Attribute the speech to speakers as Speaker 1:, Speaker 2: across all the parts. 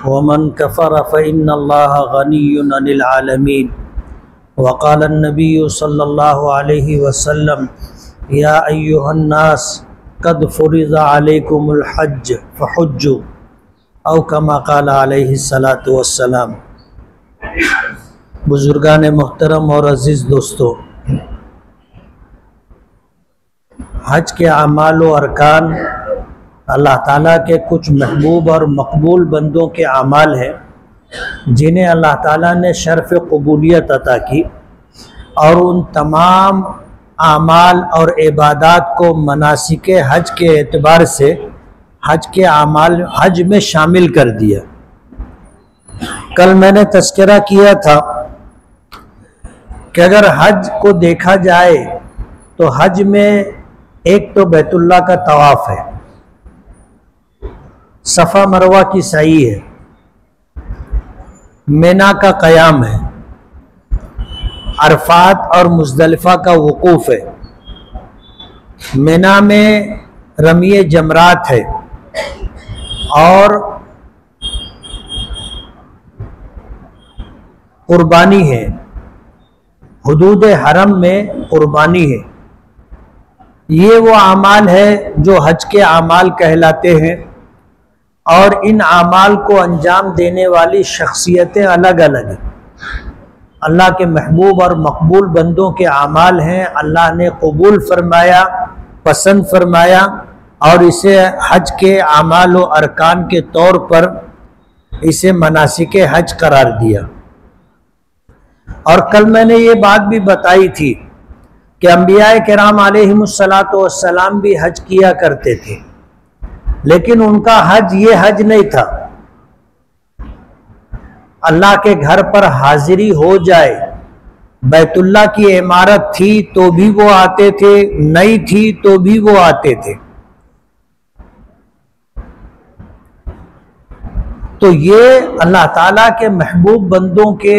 Speaker 1: वमन कफ़र फ़इन्नल्लाह गनिय्युन अनिल आलमीन। वक़ाल अन्नबिय्यु सल्लल्लाहु अलैहि वसल्लम या अय्युहन्नास क़द फ़ुरिज़ अलैकुमुल हज्ज फ़हुज्जु औ कमा क़ाल अलैहि सलातु वस्सलाम। बुज़ुर्गान मुहतरम और अज़ीज़ दोस्तों, हज के अमाल व अरकान अल्लाह ताला के कुछ महबूब और मकबूल बंदों के अमाल हैं जिन्हें अल्लाह ताला ने शर्फ़ क़बूलियत अता की, और उन तमाम अमाल और इबादात को मनासिक हज के एतबार से हज के अमाल हज में शामिल कर दिया। कल मैंने तज़किरा किया था कि अगर हज को देखा जाए तो हज में एक तो बैतुल्लाह का तवाफ़ है, सफ़ा मरवा की सई है, मिना का क़याम है, अरफात और मुज़दलिफ़ा का वक़ूफ़ है, मिना में रमिए जमरात है, और कुर्बानी है, हुदूद हरम में कुर्बानी है। ये वो अमाल है जो हज के अमाल कहलाते हैं, और इन अमाल को अंजाम देने वाली शख्सियतें अलग अलग हैं। अल्लाह के महबूब और मकबूल बंदों के अमाल हैं, अल्लाह ने कबूल फरमाया, पसंद फरमाया, और इसे हज के अमाल व अरकान के तौर पर इसे मनासिक हज करार दिया। और कल मैंने ये बात भी बताई थी कि अंबिया किराम अलैहिमुस्सलातु वस्सलाम भी हज किया करते थे, लेकिन उनका हज ये हज नहीं था। अल्लाह के घर पर हाजिरी हो जाए, बैतुल्लाह की इमारत थी तो भी वो आते थे, नहीं थी तो भी वो आते थे। तो ये अल्लाह ताला के महबूब बंदों के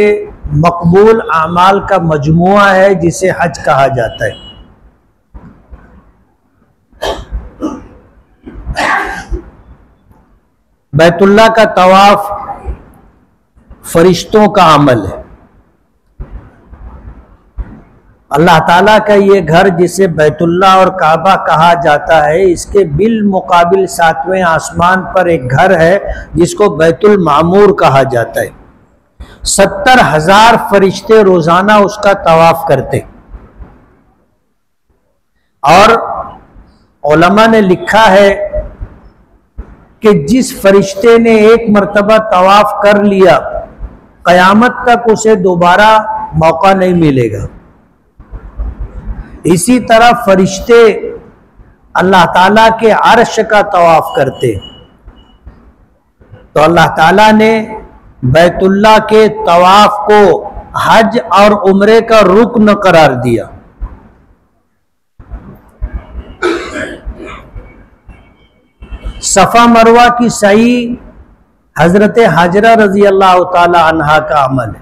Speaker 1: मकबूल आमाल का मजमुआ है जिसे हज कहा जाता है। बैतुल्लाह का तवाफ फरिश्तों का अमल है। अल्लाह ताला का ये घर जिसे बैतुल्लाह और काबा कहा जाता है, इसके बिल मुकाबिल 7वें आसमान पर एक घर है जिसको बैतुल मामूर कहा जाता है। 70,000 फरिश्ते रोजाना उसका तवाफ करते, और उलमा ने लिखा है कि जिस फरिश्ते ने एक मर्तबा तवाफ कर लिया, कयामत तक उसे दोबारा मौका नहीं मिलेगा। इसी तरह फरिश्ते अल्लाह ताला के अर्श का तवाफ करते। तो अल्लाह ताला ने बैतुल्लाह के तवाफ को हज और उम्रे का रुकन करार दिया। सफ़ा मरवा की सई हजरत हाजरा रजी अल्लाह ताला अन्हा का अमल है।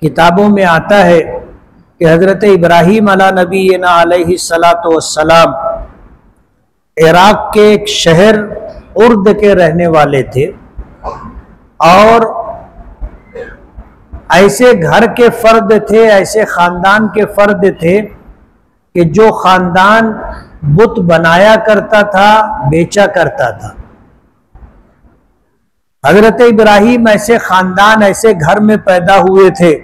Speaker 1: किताबों में आता है कि हजरत इब्राहीम अला नबीना अलैहि सलातो वस्सलाम इराक के एक शहर उर्द के रहने वाले थे, और ऐसे घर के फर्द थे, ऐसे खानदान के फर्द थे कि जो खानदान बुत बनाया करता था, बेचा करता था। हजरत इब्राहीम ऐसे खानदान, ऐसे घर में पैदा हुए थे,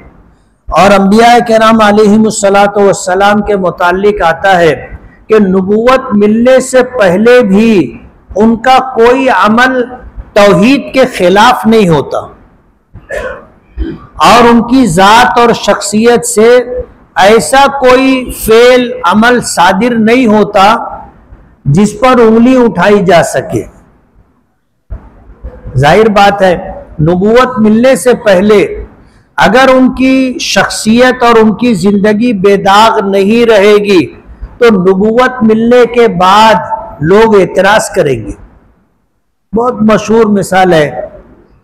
Speaker 1: और अंबिया किराम अलैहिमुस्सलातु वस्सलाम के मुताल्लिक आता है कि नबूवत मिलने से पहले भी उनका कोई अमल तौहीद के खिलाफ नहीं होता, और उनकी जात और शख्सियत से ऐसा कोई फेल अमल सादिर नहीं होता जिस पर उंगली उठाई जा सके। जाहिर बात है, नबूवत मिलने से पहले अगर उनकी शख्सियत और उनकी जिंदगी बेदाग नहीं रहेगी तो नबूवत मिलने के बाद लोग एतराज करेंगे। बहुत मशहूर मिसाल है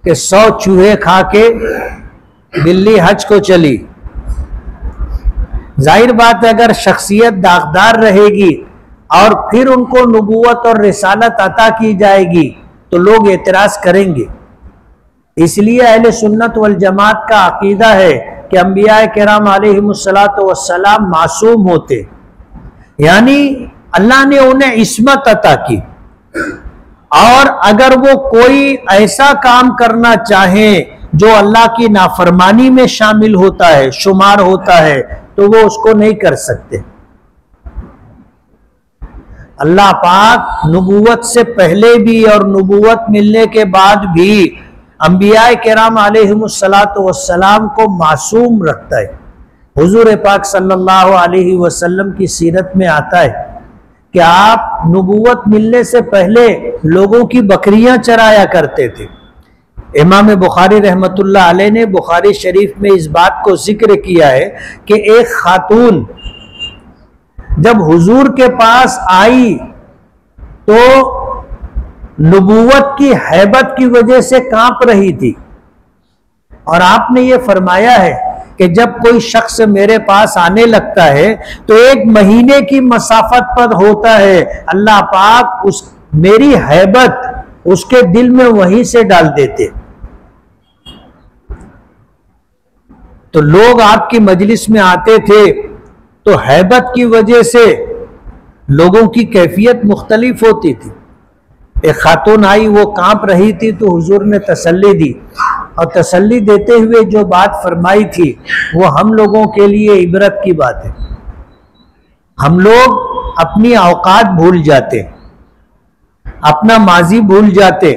Speaker 1: कि 100 चूहे खा के बिल्ली हज को चली। जाहिर बात है, अगर शख्सियत दागदार रहेगी और फिर उनको नबूवत और रिसालत अता की जाएगी तो लोग एतराज करेंगे। इसलिए अहले सुन्नत वल जमात का अकीदा है कि अंबिया किराम अलैहिमुस्सलातु वस्सलाम मासूम होते, यानी अल्लाह ने उन्हें इस्मत अता की, और अगर वो कोई ऐसा काम करना चाहे जो अल्लाह की नाफरमानी में शामिल होता है, शुमार होता है, तो वो उसको नहीं कर सकते। अल्लाह पाक नबूवत से पहले भी और नबूवत मिलने के बाद भी अंबिया किराम अलैहिमुस्सलातु वस्सलाम को मासूम रखता है। हुजूर पाक सल्लल्लाहु अलैहि वसल्लम की सीरत में आता है कि आप नबूवत मिलने से पहले लोगों की बकरियां चराया करते थे। इमाम बुखारी रहमतुल्लाह अलैह ने बुखारी शरीफ में इस बात को जिक्र किया है कि एक खातून जब हुजूर के पास आई तो नबूवत की हैबत की वजह से कांप रही थी, और आपने ये फरमाया है कि जब कोई शख्स मेरे पास आने लगता है तो 1 महीने की मसाफत पर होता है, अल्लाह पाक उस मेरी हैबत उसके दिल में वहीं से डाल देते। तो लोग आपकी मजलिस में आते थे तो हैबत की वजह से लोगों की कैफियत मुख्तलिफ होती थी। एक खातून आई, वो कांप रही थी, तो हुजूर ने तसल्ली दी, और तसल्ली देते हुए जो बात फरमाई थी वो हम लोगों के लिए इबरत की बात है। हम लोग अपनी औकात भूल जाते, अपना माजी भूल जाते।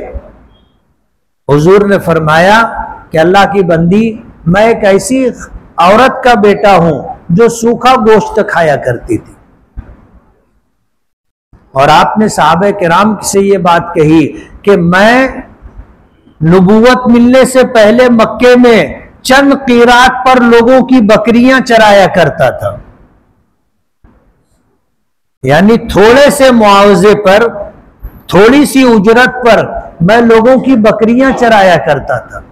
Speaker 1: हुजूर ने फरमाया कि अल्लाह की बंदी, मैं एक ऐसी औरत का बेटा हूं जो सूखा गोश्त खाया करती थी, और आपने सहाबे किराम से ये बात कही कि मैं नबूवत मिलने से पहले मक्के में चंद कीरात पर लोगों की बकरियां चराया करता था, यानी थोड़े से मुआवजे पर, थोड़ी सी उजरत पर मैं लोगों की बकरियां चराया करता था।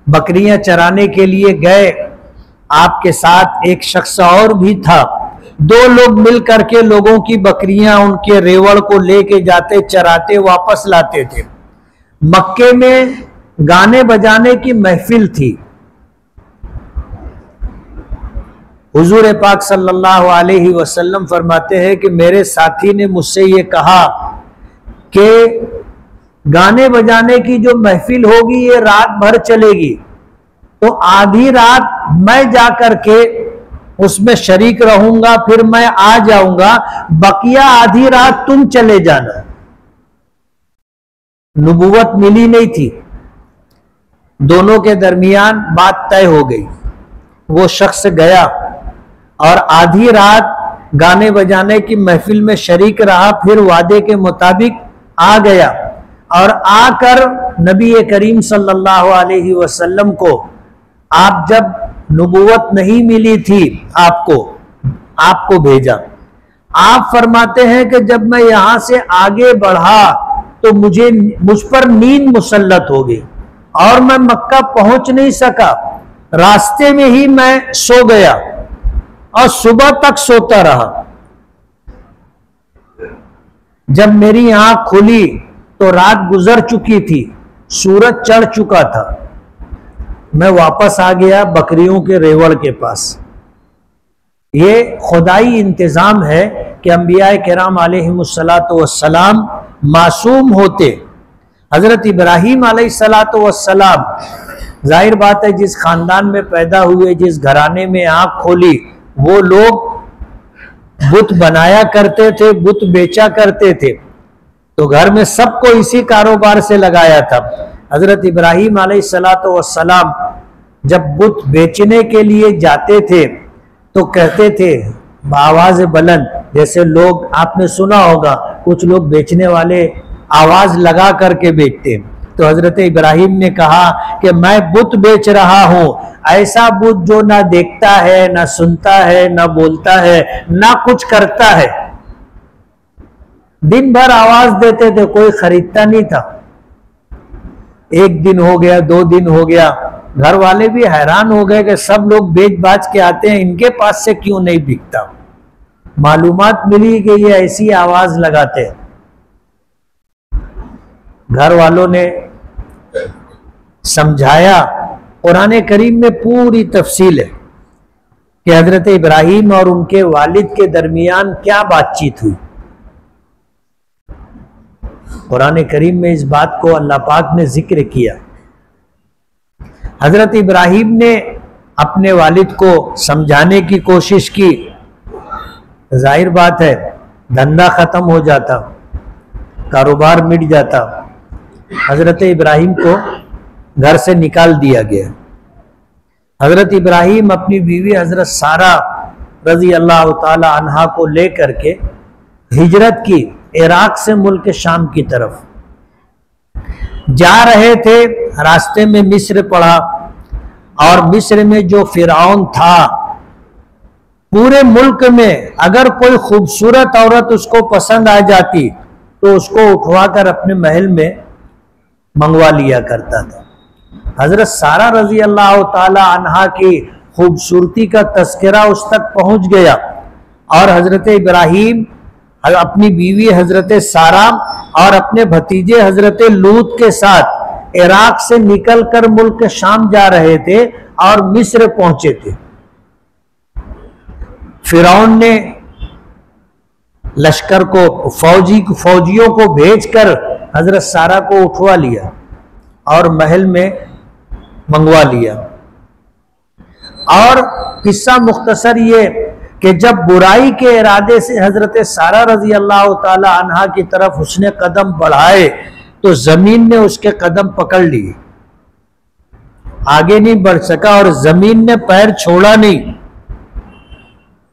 Speaker 1: बकरियां चराने के लिए गए, आपके साथ एक शख्स और भी था। 2 लोग मिल करके लोगों की बकरियां उनके रेवड़ को लेके जाते, चराते, वापस लाते थे। मक्के में गाने बजाने की महफिल थी। हुजूर पाक सल्लल्लाहु अलैहि वसल्लम फरमाते हैं कि मेरे साथी ने मुझसे ये कहा कि गाने बजाने की जो महफिल होगी ये रात भर चलेगी, तो आधी रात मैं जाकर के उसमें शरीक रहूंगा, फिर मैं आ जाऊंगा, बकिया आधी रात तुम चले जाना। नबूवत मिली नहीं थी, दोनों के दरमियान बात तय हो गई। वो शख्स गया और आधी रात गाने बजाने की महफिल में शरीक रहा, फिर वादे के मुताबिक आ गया, और आकर नबी करीम सल्लल्लाहु अलैहि वसल्लम को, आप जब नबूवत नहीं मिली थी आपको भेजा। आप फरमाते हैं कि जब मैं यहां से आगे बढ़ा तो मुझ पर नींद मुसल्लत हो गई और मैं मक्का पहुंच नहीं सका। रास्ते में ही मैं सो गया और सुबह तक सोता रहा। जब मेरी आंख खुली तो रात गुजर चुकी थी, सूरज चढ़ चुका था। मैं वापस आ गया बकरियों के रेवड़ के पास। ये खुदाई इंतजाम है कि अंबिया किराम अलैहिमुस्सलातु वस्सलाम मासूम होते। हजरत इब्राहीम अलैहिस्सलातु वस्सलाम, जाहिर बात है जिस खानदान में पैदा हुए, जिस घराने में आंख खोली, वो लोग बुत बनाया करते थे, बुत बेचा करते थे, तो घर में सबको इसी कारोबार से लगाया था। हजरत इब्राहीम अलैहिस्सलातु वस्सलाम जब बुत बेचने के लिए जाते थे तो कहते थे आवाज बुलंद, जैसे लोग आपने सुना होगा कुछ लोग बेचने वाले आवाज लगा करके बेचते। तो हजरत इब्राहीम ने कहा कि मैं बुत बेच रहा हूं, ऐसा बुत जो ना देखता है, ना सुनता है, ना बोलता है, ना कुछ करता है। दिन भर आवाज देते थे, कोई खरीदता नहीं था। 1 दिन हो गया, 2 दिन हो गया, घर वाले भी हैरान हो गए कि सब लोग बेच बाच के आते हैं, इनके पास से क्यों नहीं बिकता। मालूमात मिली कि ये ऐसी आवाज लगाते हैं। घर वालों ने समझाया। कुरान करीम में पूरी तफसील है कि हजरत इब्राहीम और उनके वालिद के दरमियान क्या बातचीत हुई। कुरान करीम में इस बात को अल्लाह पाक ने जिक्र किया। हजरत इब्राहीम ने अपने वालिद को समझाने की कोशिश की। जाहिर बात है, धंधा खत्म हो जाता, कारोबार मिट जाता। हजरत इब्राहीम को घर से निकाल दिया गया। हजरत इब्राहीम अपनी बीवी हजरत सारा रजी अल्लाह ताला अन्हा को लेकर के हिजरत की, इराक से मुल्क शाम की तरफ जा रहे थे। रास्ते में मिस्र पड़ा और मिस्र में जो फिरौन था, पूरे मुल्क में अगर कोई खूबसूरत औरत उसको पसंद आ जाती तो उसको उठवाकर अपने महल में मंगवा लिया करता था। हजरत सारा रजी अल्लाह ताला अन्हा की खूबसूरती का तस्करा उस तक पहुंच गया और हजरत इब्राहीम अपनी बीवी हजरत सारा और अपने भतीजे हजरत लूत के साथ इराक से निकलकर मुल्क शाम जा रहे थे और मिस्र पहुंचे थे। फिरौन ने लश्कर को फौजियों को भेजकर हजरत सारा को उठवा लिया और महल में मंगवा लिया। और किस्सा मुख्तसर ये कि जब बुराई के इरादे से हजरत सारा रजी अल्लाह ताला अन्हा की तरफ उसने कदम बढ़ाए तो जमीन ने उसके कदम पकड़ लिए, आगे नहीं बढ़ सका और जमीन ने पैर छोड़ा नहीं।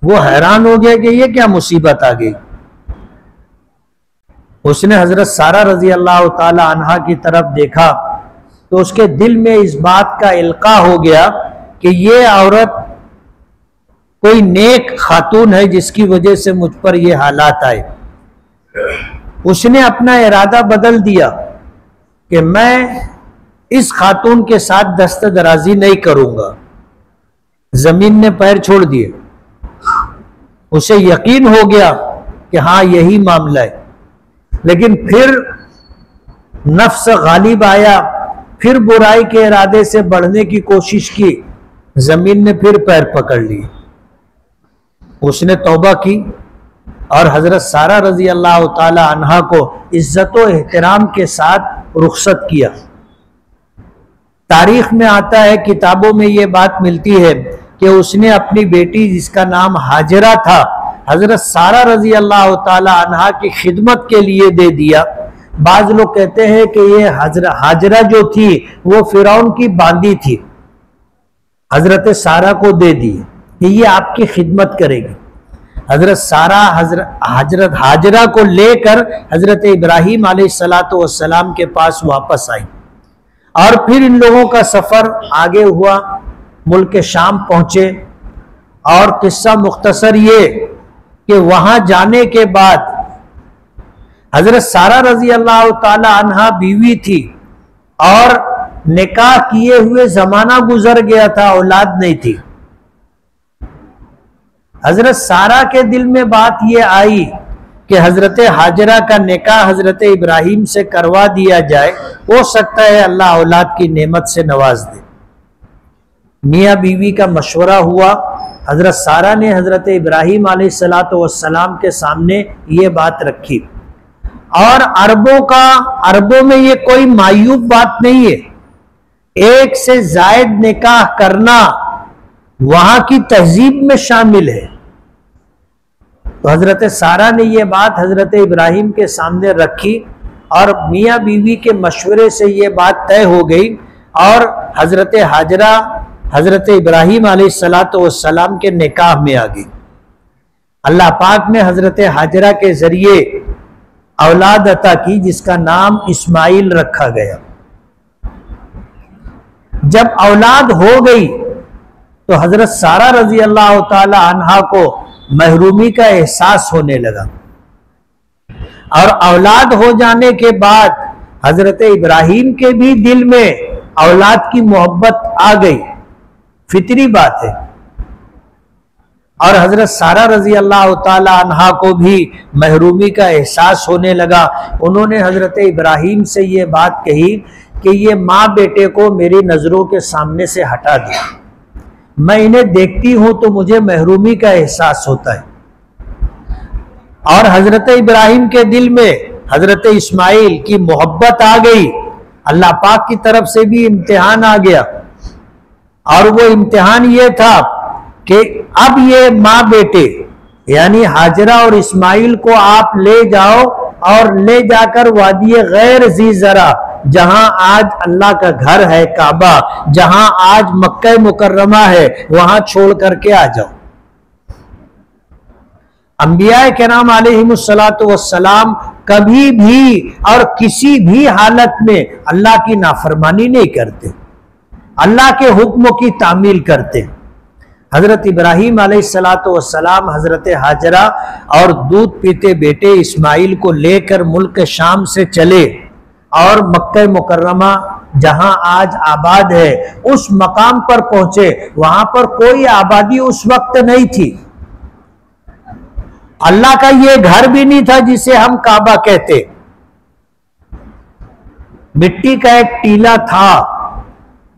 Speaker 1: वो हैरान हो गया कि ये क्या मुसीबत आ गई। उसने हजरत सारा रजी अल्लाह ताला अन्हा की तरफ देखा तो उसके दिल में इस बात का इल्का हो गया कि ये औरत कोई नेक खातून है जिसकी वजह से मुझ पर ये हालात आए। उसने अपना इरादा बदल दिया कि मैं इस खातून के साथ दस्तदराजी नहीं करूंगा। जमीन ने पैर छोड़ दिए। उसे यकीन हो गया कि हाँ यही मामला है, लेकिन फिर नफ्स गालिब आया, फिर बुराई के इरादे से बढ़ने की कोशिश की। जमीन ने फिर पैर पकड़ लिए। उसने तौबा की और हजरत सारा रजी अल्लाह ताला अन्हा को इज्जत व एहतराम के साथ रुखसत किया। तारीख में आता है, किताबों में ये बात मिलती है कि उसने अपनी बेटी जिसका नाम हाजरा था हजरत सारा रजी अल्लाह ताला अन्हा की खिदमत के लिए दे दिया। बाज लोग कहते हैं कि ये हाजरा जो थी वो फिरौन की बांदी थी, हजरत सारा को दे दी कि ये आपकी खिदमत करेगी। हजरत सारा हजरत हाजरा को लेकर हजरत इब्राहीम अलैहिस्सलातु वस्सलाम के पास वापस आई और फिर इन लोगों का सफर आगे हुआ, मुल्क शाम पहुंचे। और किस्सा मुख्तसर ये कि वहां जाने के बाद हजरत सारा रजी अल्लाह ताला अन्हा बीवी थी और निकाह किए हुए जमाना गुजर गया था, औलाद नहीं थी। हजरत सारा के दिल में बात यह आई कि हजरत हाजरा का निकाह हजरत इब्राहीम से करवा दिया जाए, हो सकता है अल्लाह औलाद की नेमत से नवाज दे। मियाँ बीवी का मशवरा हुआ। हजरत सारा ने हजरत इब्राहीम अलैहिस्सलातु वस्सलाम के सामने ये बात रखी। और अरबों में ये कोई मायूब बात नहीं है। एक से जायद निकाह करना वहां की तहजीब में शामिल है। तो हजरत सारा ने यह बात हजरत इब्राहीम के सामने रखी और मियाँ बीवी के मशवरे से यह बात तय हो गई और हजरत हाजरा हजरत इब्राहीम अलैहिस्सलातु वस्सलाम के निकाह में आ गई। अल्लाह पाक ने हजरत हाजरा के जरिए औलाद अता की जिसका नाम इस्माइल रखा गया। जब औलाद हो गई तो हजरत सारा रजी अल्लाह ताला अन्हा को महरूमी का एहसास होने लगा और औलाद हो जाने के बाद हजरत इब्राहीम के भी दिल में औलाद की मोहब्बत आ गई। फितरी बात है। और हजरत सारा रजी अल्लाह ताला अन्हा को भी महरूमी का एहसास होने लगा। उन्होंने हजरत इब्राहीम से ये बात कही कि ये माँ बेटे को मेरी नज़रों के सामने से हटा दिया, मैं इन्हें देखती हूँ तो मुझे महरूमी का एहसास होता है। और हजरत इब्राहीम के दिल में हजरत इस्माइल की मोहब्बत आ गई, अल्लाह पाक की तरफ से भी इम्तिहान आ गया। और वो इम्तिहान ये था कि अब ये माँ बेटे यानी हाजरा और इस्माइल को आप ले जाओ और ले जाकर वादी गैर ज़ी ज़रा, जहां आज अल्लाह का घर है काबा, जहां आज मक्का मुकर्रमा है, वहां छोड़ करके आ जाओ। अंबिया किराम अलैहिमुस्सलातु वस्सलाम कभी भी और किसी भी हालत में अल्लाह की नाफरमानी नहीं करते, अल्लाह के हुक्म की तामील करते। हजरत इब्राहीम अलैहिस्सलातु वस्सलाम हजरत हाजरा और दूध पीते बेटे इस्माइल को लेकर मुल्क शाम से चले और मक्का मुकर्रमा जहां आज आबाद है उस मकाम पर पहुंचे। वहां पर कोई आबादी उस वक्त नहीं थी, अल्लाह का ये घर भी नहीं था जिसे हम काबा कहते, मिट्टी का एक टीला था।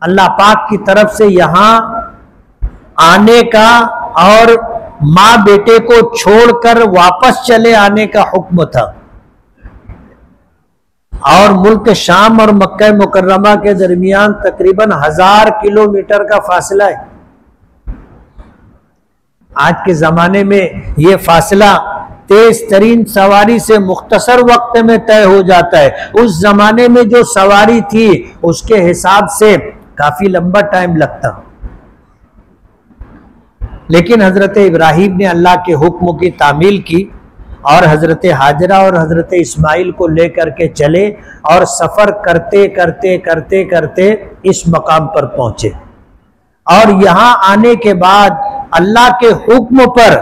Speaker 1: अल्लाह पाक की तरफ से यहां आने का और मां बेटे को छोड़कर वापस चले आने का हुक्म था। और मुल्क शाम और मक्का मुकर्रमा के दरमियान तकरीबन 1000 किलोमीटर का फासला है। आज के जमाने में यह फासला तेज तरीन सवारी से मुख्तसर वक्त में तय हो जाता है। उस जमाने में जो सवारी थी उसके हिसाब से काफी लंबा टाइम लगता, लेकिन हजरत इब्राहीम ने अल्लाह के हुक्म की तामील की और हजरत हाजरा और हजरत इस्माइल को लेकर के चले और सफर करते करते करते करते इस मकाम पर पहुंचे। और यहां आने के बाद अल्लाह के हुक्म पर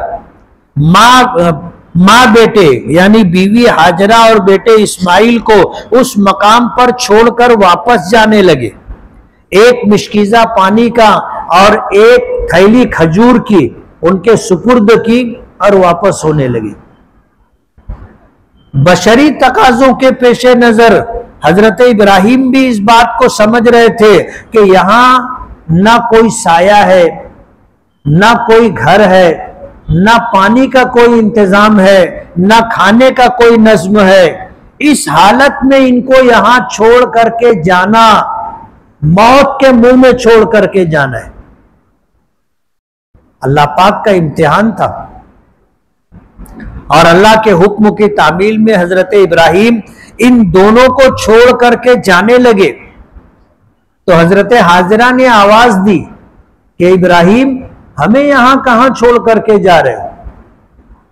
Speaker 1: माँ बेटे यानी बीवी हाजरा और बेटे इस्माइल को उस मकाम पर छोड़कर वापस जाने लगे। एक मिश्कीजा पानी का और एक थैली खजूर की उनके सुपुर्द की और वापस होने लगे। बशरी तकाजों के पेशे नजर हजरत इब्राहीम भी इस बात को समझ रहे थे कि यहां ना कोई साया है, ना कोई घर है, ना पानी का कोई इंतजाम है, ना खाने का कोई नज्म है। इस हालत में इनको यहां छोड़ करके जाना मौत के मुंह में छोड़ करके जाना है। अल्लाह पाक का इम्तिहान था और अल्लाह के हुक्म की तामील में हजरत इब्राहीम इन दोनों को छोड़ करके जाने लगे। तो हजरत हाजरा ने आवाज दी कि इब्राहीम हमें यहां कहां छोड़ करके जा रहे हो।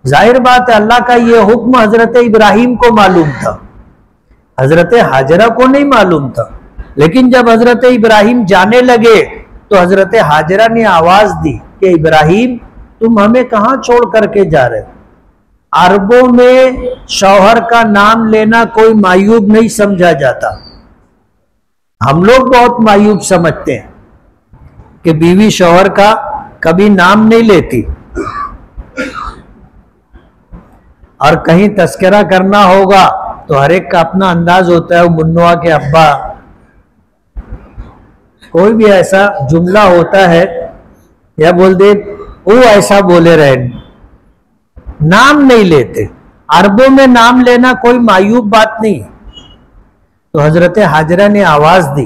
Speaker 1: जाहिर बात है अल्लाह का यह हुक्म हजरत इब्राहीम को मालूम था, हजरत हाजरा को नहीं मालूम था। लेकिन जब हजरत इब्राहीम जाने लगे तो हजरत हाजरा ने आवाज दी कि इब्राहीम तुम हमें कहां छोड़ करके जा रहे हो। अरबों में शौहर का नाम लेना कोई मायूब नहीं समझा जाता। हम लोग बहुत मायूब समझते हैं कि बीवी शौहर का कभी नाम नहीं लेती, और कहीं तस्करा करना होगा तो हर एक का अपना अंदाज होता है। मुन्नुआ के अब्बा, कोई भी ऐसा जुमला होता है या बोल दे वो ऐसा बोले रहे, नाम नहीं लेते। अरबों में नाम लेना कोई मायूब बात नहीं। तो हजरत हाजरा ने आवाज दी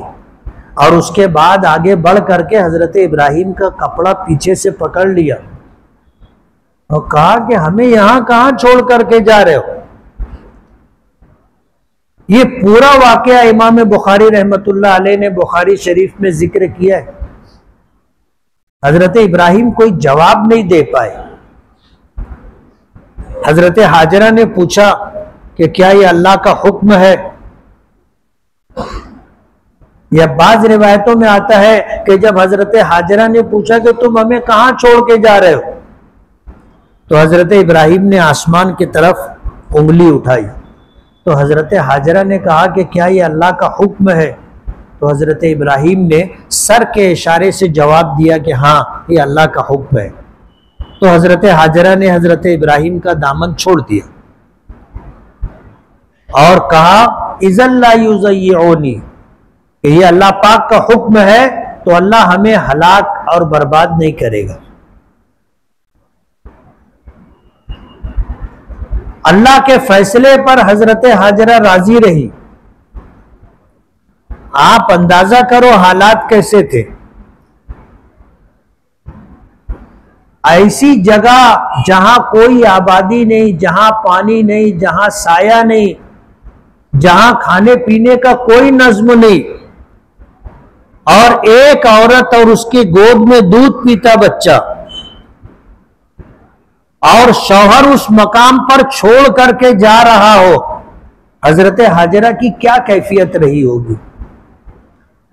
Speaker 1: और उसके बाद आगे बढ़ करके हजरत इब्राहीम का कपड़ा पीछे से पकड़ लिया और कहा कि हमें यहां कहां छोड़ करके जा रहे हो। ये पूरा वाकया इमाम बुखारी रहमतुल्लाह अलैह ने बुखारी शरीफ में जिक्र किया है। हजरत इब्राहीम कोई जवाब नहीं दे पाए। हजरत हाजरा ने पूछा कि क्या ये अल्लाह का हुक्म है। या बाज रिवायतों में आता है कि जब हजरत हाजरा ने पूछा कि तुम हमें कहां छोड़ के जा रहे हो, तो हजरत इब्राहीम ने आसमान की तरफ उंगली उठाई। तो हजरत हाजरा ने कहा कि क्या ये अल्लाह का हुक्म है। तो हजरत इब्राहीम ने सर के इशारे से जवाब दिया कि हाँ ये अल्लाह का हुक्म है। तो हजरत हाजरा ने हजरत इब्राहिम का दामन छोड़ दिया और कहा इज़ल्ला युज़य्यऊनी, ये अल्लाह पाक का हुक्म है तो अल्लाह हमें हलाक और बर्बाद नहीं करेगा। अल्लाह के फैसले पर हजरत हाजरा राजी रही। आप अंदाजा करो हालात कैसे थे। ऐसी जगह जहां कोई आबादी नहीं, जहां पानी नहीं, जहां साया नहीं, जहां खाने पीने का कोई नज्म नहीं, और एक औरत और उसकी गोद में दूध पीता बच्चा, और शौहर उस मकाम पर छोड़ करके जा रहा हो, हजरत हाजरा की क्या कैफियत रही होगी।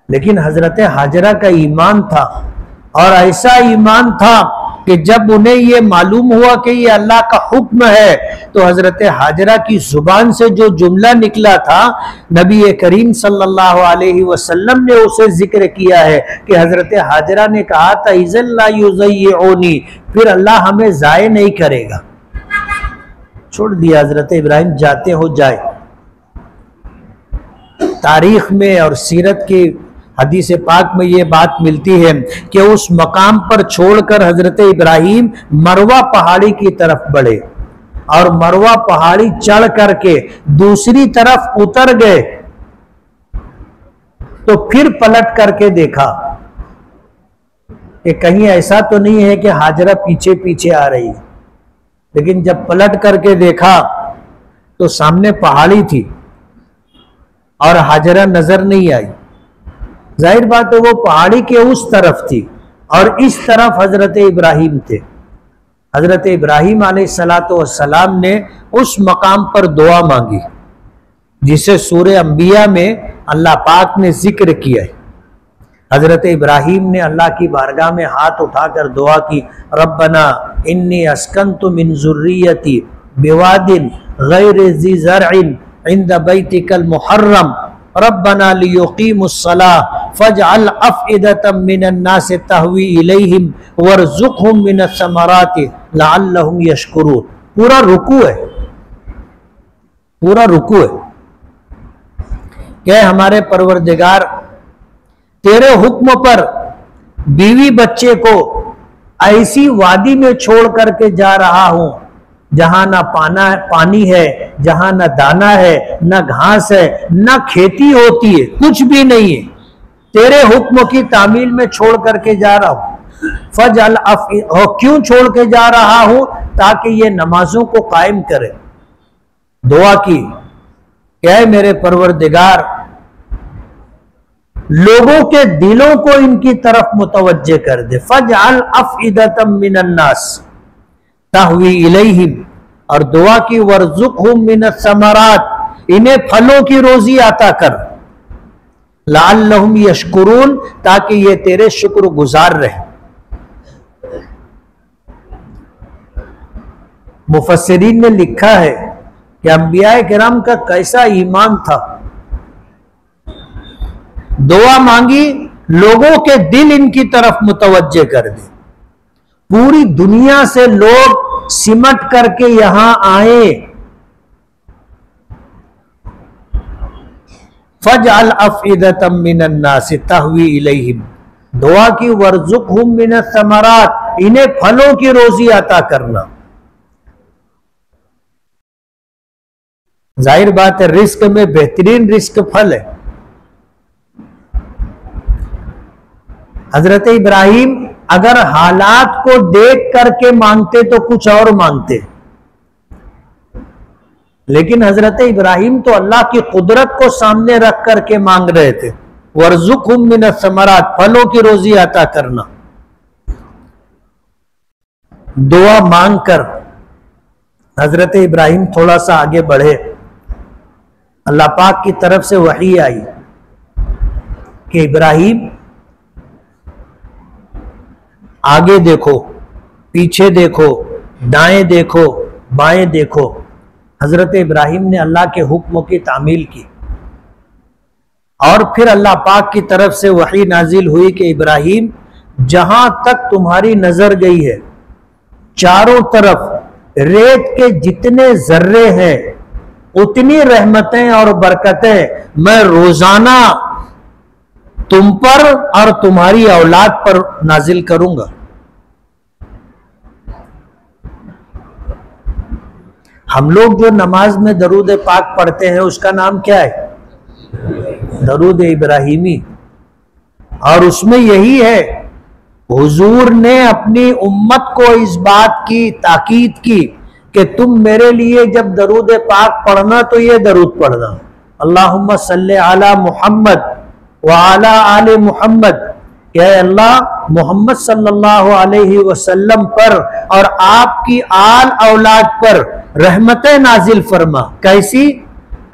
Speaker 1: लेकिन हजरत हाजरा का ईमान था, और ऐसा ईमान था कि जब उन्हें ये मालूम हुआ कि ये अल्लाह का हुक्म है, तो हजरत हाजरा की जुबान से जो जुमला निकला था, नबी करीम सल्लल्लाहु अलैहि वसल्लम ने उसे जिक्र किया है कि हजरत हाजरा ने कहा था इज़ल्ला युज़य्यऊनी, फिर अल्लाह हमें जाये नहीं करेगा। छोड़ दिया हजरत इब्राहिम, जाते हो जाए। तारीख में और सीरत की हदीस पाक में ये बात मिलती है कि उस मकाम पर छोड़कर हजरत इब्राहिम मरवा पहाड़ी की तरफ बढ़े, और मरवा पहाड़ी चढ़ करके दूसरी तरफ उतर गए, तो फिर पलट करके देखा कि कहीं ऐसा तो नहीं है कि हाजरा पीछे पीछे आ रही। लेकिन जब पलट करके देखा तो सामने पहाड़ी थी और हाजरा नजर नहीं आई। जाहिर बात है वो पहाड़ी के उस तरफ थी और इस तरफ हजरत इब्राहिम थे। हजरत इब्राहिम अलैहिस्सलातु वस्सलाम ने उस मकाम पर दुआ मांगी जिसे सूरे अंबिया में अल्लाह पाक ने जिक्र किया है। हजरत इब्राहिम ने अल्लाह की बारगाह में हाथ उठाकर दुआ की, रब्बना इन्नी अस्कंतु मिन ज़ुर्रियती बिवादिन गैरि ज़ी ज़रइन इंद बैतिकल मुहर्रम रब्बना लियुकीमुस्सलाह फजअल अफ़इदतम मिनन नास तहवी इलैहिम वरज़ुक़हुम मिनस समराति लअल्लहुम यशकुरून। पूरा रुकू है, पूरा रुकू है कि हमारे परवरदिगार तेरे हुक्म पर बीवी बच्चे को ऐसी वादी में छोड़ करके जा रहा हूं जहां ना पानी है, जहां ना दाना है, ना घास है, ना खेती होती है, कुछ भी नहीं है। तेरे हुक्म की तामील में छोड़ करके जा रहा हूं। फजअल अफ़इदतम, क्यों छोड़ के जा रहा हूं? ताकि ये नमाजों को कायम करे। दुआ की क्या मेरे परवरदिगार लोगों के दिलों को इनकी तरफ मुतवज्जे कर दे। फजअल अफ़इदतम मिनन नास तहवी इलैहिम, और दुआ की वरज़ुक़हुम मिनस समरात, इन्हें फलों की रोजी आता कर, लअल्लहुम यशकुरून, ताकि ये तेरे शुक्र गुजार रहे। मुफस्सिरीन ने लिखा है कि अंबिया किराम का कैसा ईमान था। दुआ मांगी लोगों के दिल इनकी तरफ मुतवज्जे कर दे। पूरी दुनिया से लोग सिमट करके यहां आए। फजअल अफ़इदतम मिनन नास तहवी इलैहिम, दुआ की वरज़ुक़हुम मिनस समरात, इन्हें फलों की रोजी अता करना। जाहिर बात है रिस्क में बेहतरीन रिस्क फल है। हजरत इब्राहिम अगर हालात को देख करके मांगते तो कुछ और मांगते, लेकिन हजरत इब्राहिम तो अल्लाह की कुदरत को सामने रख करके मांग रहे थे। वरज़ुक़हुम मिनस समरात, फलों की रोजी अता करना। दुआ मांगकर हजरत इब्राहिम थोड़ा सा आगे बढ़े। अल्लाह पाक की तरफ से वही आई कि इब्राहिम आगे देखो, पीछे देखो, दाएं देखो, बाएं देखो। हजरत इब्राहिम ने अल्लाह के हुक्म की तामील की, और फिर अल्लाह पाक की तरफ से वही नाजिल हुई कि इब्राहिम जहां तक तुम्हारी नजर गई है चारों तरफ रेत के जितने जर्रे हैं उतनी रहमतें और बरकतें मैं रोजाना तुम पर और तुम्हारी औलाद पर नाजिल करूंगा। हम लोग जो नमाज में दरूद पाक पढ़ते हैं उसका नाम क्या है? दरूद इब्राहिमी। और उसमें यही है, हुजूर ने अपनी उम्मत को इस बात की ताकीद की कि तुम मेरे लिए जब दरूद पाक पढ़ना तो ये दरूद पढ़ना, अल्लाहुम्मा सल्ले अला मुहम्मद व अला आले मुहम्मद, कि अल्लाह मोहम्मद सल्लल्लाहु अलैहि वसल्लम पर और आपकी आल औलाद पर रहमतें नाजिल फरमा। कैसी?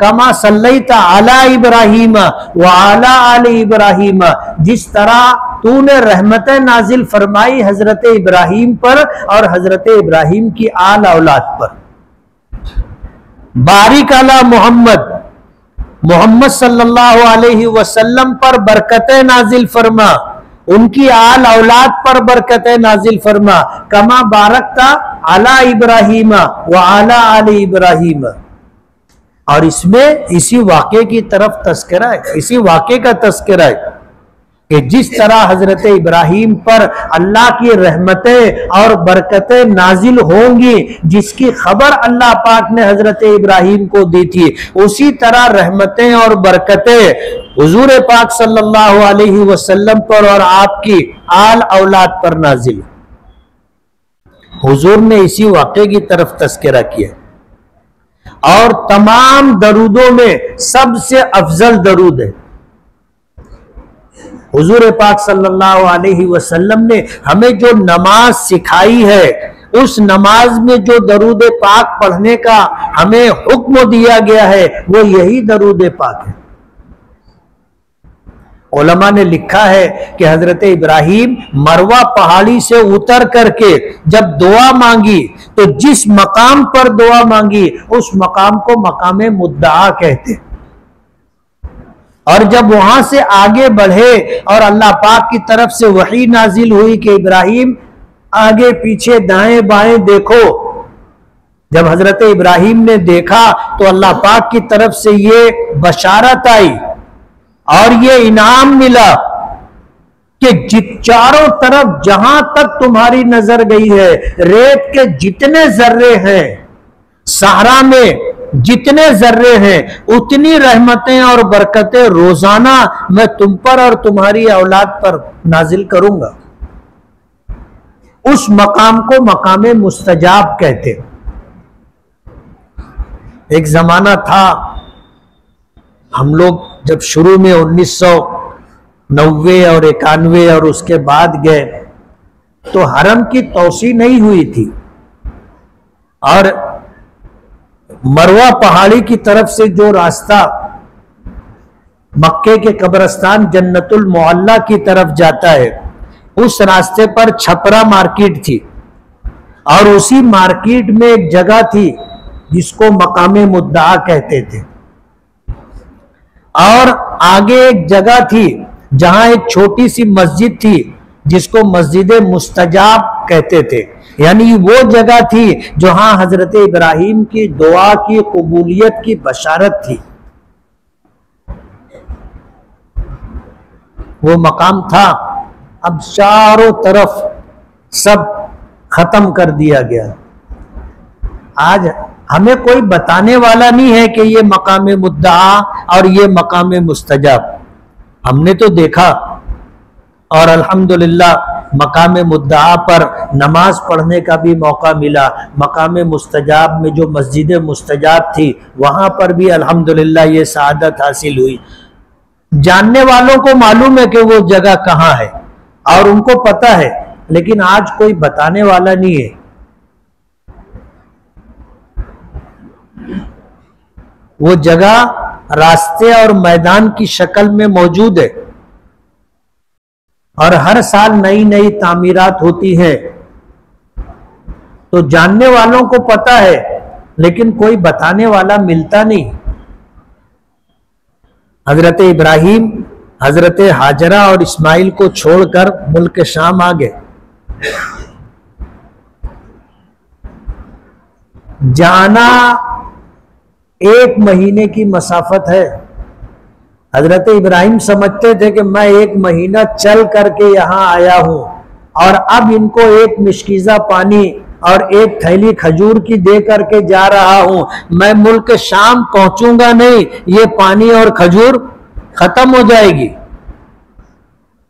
Speaker 1: कमा सल्लैता अला इब्राहीम व अला आले इब्राहीम, जिस तरह तूने रहमतें नाजिल फरमाई हजरत इब्राहिम पर और हजरत इब्राहिम की आल औलाद पर। बारिक अला मोहम्मद, मोहम्मद सल्लल्लाहु अलैहि वसल्लम पर बरकतें नाजिल फरमा, उनकी आल औलाद पर बरकतें नाजिल फरमा। कमा बारकता अला इब्राहीम व अला आले इब्राहीम। और इसमें इसी वाक़े की तरफ तस्करा है, इसी वाक़े का तस्करा है कि जिस तरह हजरत इब्राहिम पर अल्लाह की रहमतें और बरकतें नाजिल होंगी, जिसकी खबर अल्लाह पाक ने हजरत इब्राहिम को दी थी, उसी तरह रहमतें और बरकतें हुजूर पाक सल्लल्लाहु अलैहि वसल्लम पर और आपकी आल औलाद पर नाजिल। हुजूर ने इसी वाक़े की तरफ तस्करा किया। और तमाम दरूदों में सबसे अफजल दरूद है, हुजूर पाक सल्लल्लाहु अलैहि वसल्लम ने हमें जो नमाज सिखाई है, उस नमाज में जो दरूद पाक पढ़ने का हमें हुक्म दिया गया है वो यही दरूद पाक है। उलमा ने लिखा है कि हजरत इब्राहिम मरवा पहाड़ी से उतर करके जब दुआ मांगी तो जिस मकाम पर दुआ मांगी उस मकाम को मकामे मुद्दा कहते। और जब वहां से आगे बढ़े और अल्लाह पाक की तरफ से वही नाजिल हुई कि इब्राहिम आगे पीछे दाएं बाएं देखो, जब हजरत इब्राहिम ने देखा तो अल्लाह पाक की तरफ से ये बशारत आई और ये इनाम मिला कि चारों तरफ जहां तक तुम्हारी नजर गई है, रेत के जितने जर्रे हैं, सहरा में जितने जर्रे हैं, उतनी रहमतें और बरकतें रोजाना मैं तुम पर और तुम्हारी औलाद पर नाजिल करूंगा। उस मकाम को मकामे मुस्तजाब कहते। एक जमाना था, हम लोग जब शुरू में 1990 और 91 और उसके बाद गए तो हरम की तौसी नहीं हुई थी और मरवा पहाड़ी की तरफ से जो रास्ता मक्के के कब्रिस्तान जन्नतुल मुअल्ला की तरफ जाता है, उस रास्ते पर छपरा मार्केट थी और उसी मार्केट में एक जगह थी जिसको मकामे मुद्दा कहते थे। और आगे एक जगह थी जहां एक छोटी सी मस्जिद थी जिसको मस्जिद मुस्तजाब कहते थे, यानी वो जगह थी जहां हजरत इब्राहिम की दुआ की कबूलियत की बशारत थी। वो मकाम था। अब चारों तरफ सब खत्म कर दिया गया। आज हमें कोई बताने वाला नहीं है कि ये मकाम मुद्दा और ये मकाम मुस्तजाब। हमने तो देखा और अल्हम्दुलिल्लाह मकाम मुद्दा पर नमाज पढ़ने का भी मौका मिला। मकाम मुस्तजाब में जो मस्जिद मुस्तजाब थी वहां पर भी अल्हम्दुलिल्लाह ये सआदत हासिल हुई। जानने वालों को मालूम है कि वो जगह कहाँ है और उनको पता है, लेकिन आज कोई बताने वाला नहीं है। वो जगह रास्ते और मैदान की शक्ल में मौजूद है और हर साल नई नई तामीरात होती है। तो जानने वालों को पता है लेकिन कोई बताने वाला मिलता नहीं। हजरत इब्राहिम हजरत हाजरा और इस्माइल को छोड़कर मुल्क शाम आ गए। जाना 1 महीने की मसाफत है। हजरत इब्राहिम समझते थे कि मैं 1 महीना चल करके यहाँ आया हूं और अब इनको एक मिश्कीज़ा पानी और एक थैली खजूर की दे करके जा रहा हूं। मैं मुल्क शाम पहुंचूंगा नहीं, ये पानी और खजूर खत्म हो जाएगी,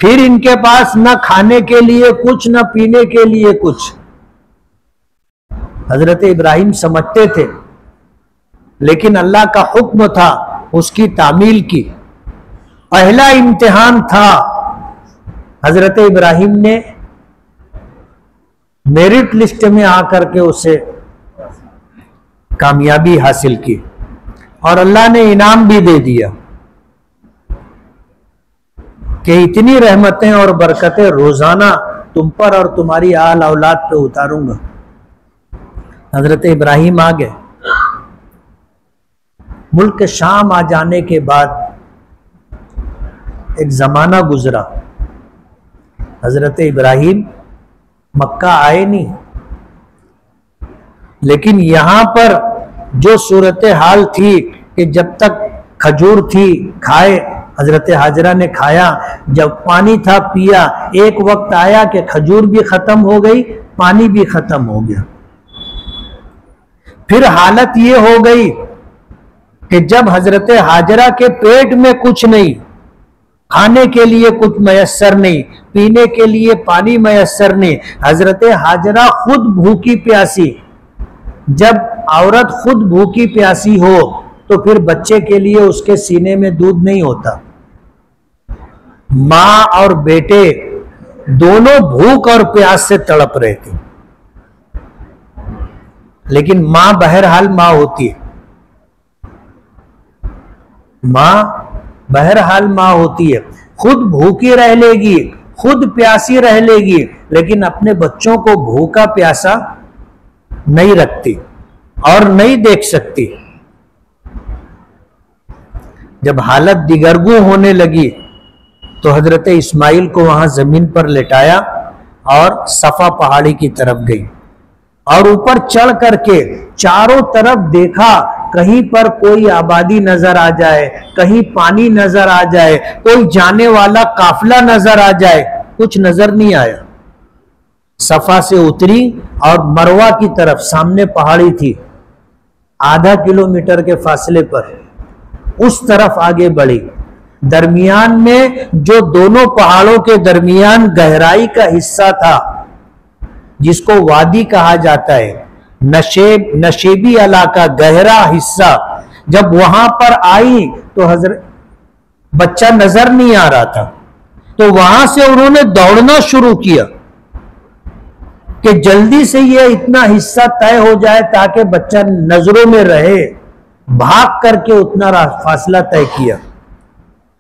Speaker 1: फिर इनके पास न खाने के लिए कुछ न पीने के लिए कुछ। हजरत इब्राहिम समझते थे, लेकिन अल्लाह का हुक्म था उसकी तामील की। पहला इम्तिहान था, हजरत इब्राहिम ने मेरिट लिस्ट में आकर के उसे कामयाबी हासिल की और अल्लाह ने इनाम भी दे दिया कि इतनी रहमतें और बरकतें रोजाना तुम पर और तुम्हारी आल औलाद पे उतारूंगा। हजरत इब्राहिम आ गए। मुल्क शाम आ जाने के बाद एक जमाना गुजरा। हजरत इब्राहिम मक्का आए नहीं, लेकिन यहां पर जो सूरत हाल थी कि जब तक खजूर थी खाए, हजरत हाजरा ने खाया, जब पानी था पिया, एक वक्त आया कि खजूर भी खत्म हो गई, पानी भी खत्म हो गया। फिर हालत ये हो गई कि जब हजरत हाजरा के पेट में कुछ नहीं, खाने के लिए कुछ मयस्सर नहीं, पीने के लिए पानी मयस्सर नहीं, हजरत हाजरा खुद भूखी प्यासी। जब औरत खुद भूखी प्यासी हो तो फिर बच्चे के लिए उसके सीने में दूध नहीं होता। मां और बेटे दोनों भूख और प्यास से तड़प रहे थे, लेकिन मां बहरहाल मां होती है। मां बहरहाल मां होती है, खुद भूखी रह लेगी, खुद प्यासी रह लेगी, लेकिन अपने बच्चों को भूखा प्यासा नहीं रखती और नहीं देख सकती। जब हालत दिगरगू होने लगी तो हजरत इस्माइल को वहां जमीन पर लेटाया और सफा पहाड़ी की तरफ गई और ऊपर चढ़ करके चारों तरफ देखा, कहीं पर कोई आबादी नजर आ जाए, कहीं पानी नजर आ जाए, कोई जाने वाला काफिला नजर आ जाए, कुछ नजर नहीं आया। सफा से उतरी और मरवा की तरफ, सामने पहाड़ी थी, आधा किलोमीटर के फासले पर, उस तरफ आगे बढ़ी। दरमियान में जो दोनों पहाड़ों के दरमियान गहराई का हिस्सा था, जिसको वादी कहा जाता है, नशेबी इलाका, गहरा हिस्सा, जब वहां पर आई तो हजरत बच्चा नजर नहीं आ रहा था, तो वहां से उन्होंने दौड़ना शुरू किया कि जल्दी से ये इतना हिस्सा तय हो जाए ताकि बच्चा नजरों में रहे। भाग करके उतना फासला तय किया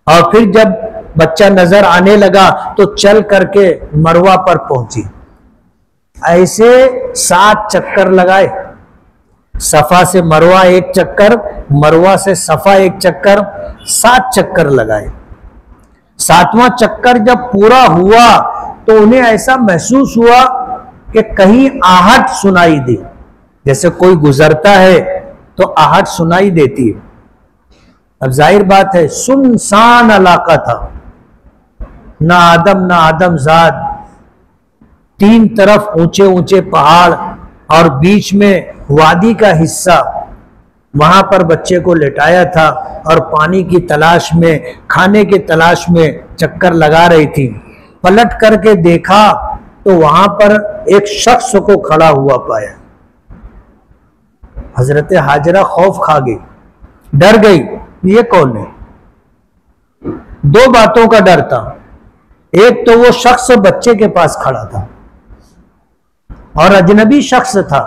Speaker 1: और फिर जब बच्चा नजर आने लगा तो चल करके मरवा पर पहुंची। ऐसे 7 चक्कर लगाए, सफा से मरवा 1 चक्कर, मरवा से सफा 1 चक्कर, 7 चक्कर लगाए। 7वां चक्कर जब पूरा हुआ तो उन्हें ऐसा महसूस हुआ कि कहीं आहट सुनाई दी, जैसे कोई गुजरता है तो आहट सुनाई देती है। अब जाहिर बात है सुनसान इलाका था, ना आदमजाद, 3 तरफ ऊंचे ऊंचे पहाड़ और बीच में वादी का हिस्सा। वहां पर बच्चे को लेटाया था और पानी की तलाश में, खाने की तलाश में चक्कर लगा रही थी। पलट करके देखा तो वहां पर एक शख्स को खड़ा हुआ पाया। हजरत हाजरा खौफ खा गई, डर गई, ये कौन है? 2 बातों का डर था, एक तो वो शख्स बच्चे के पास खड़ा था और अजनबी शख्स था।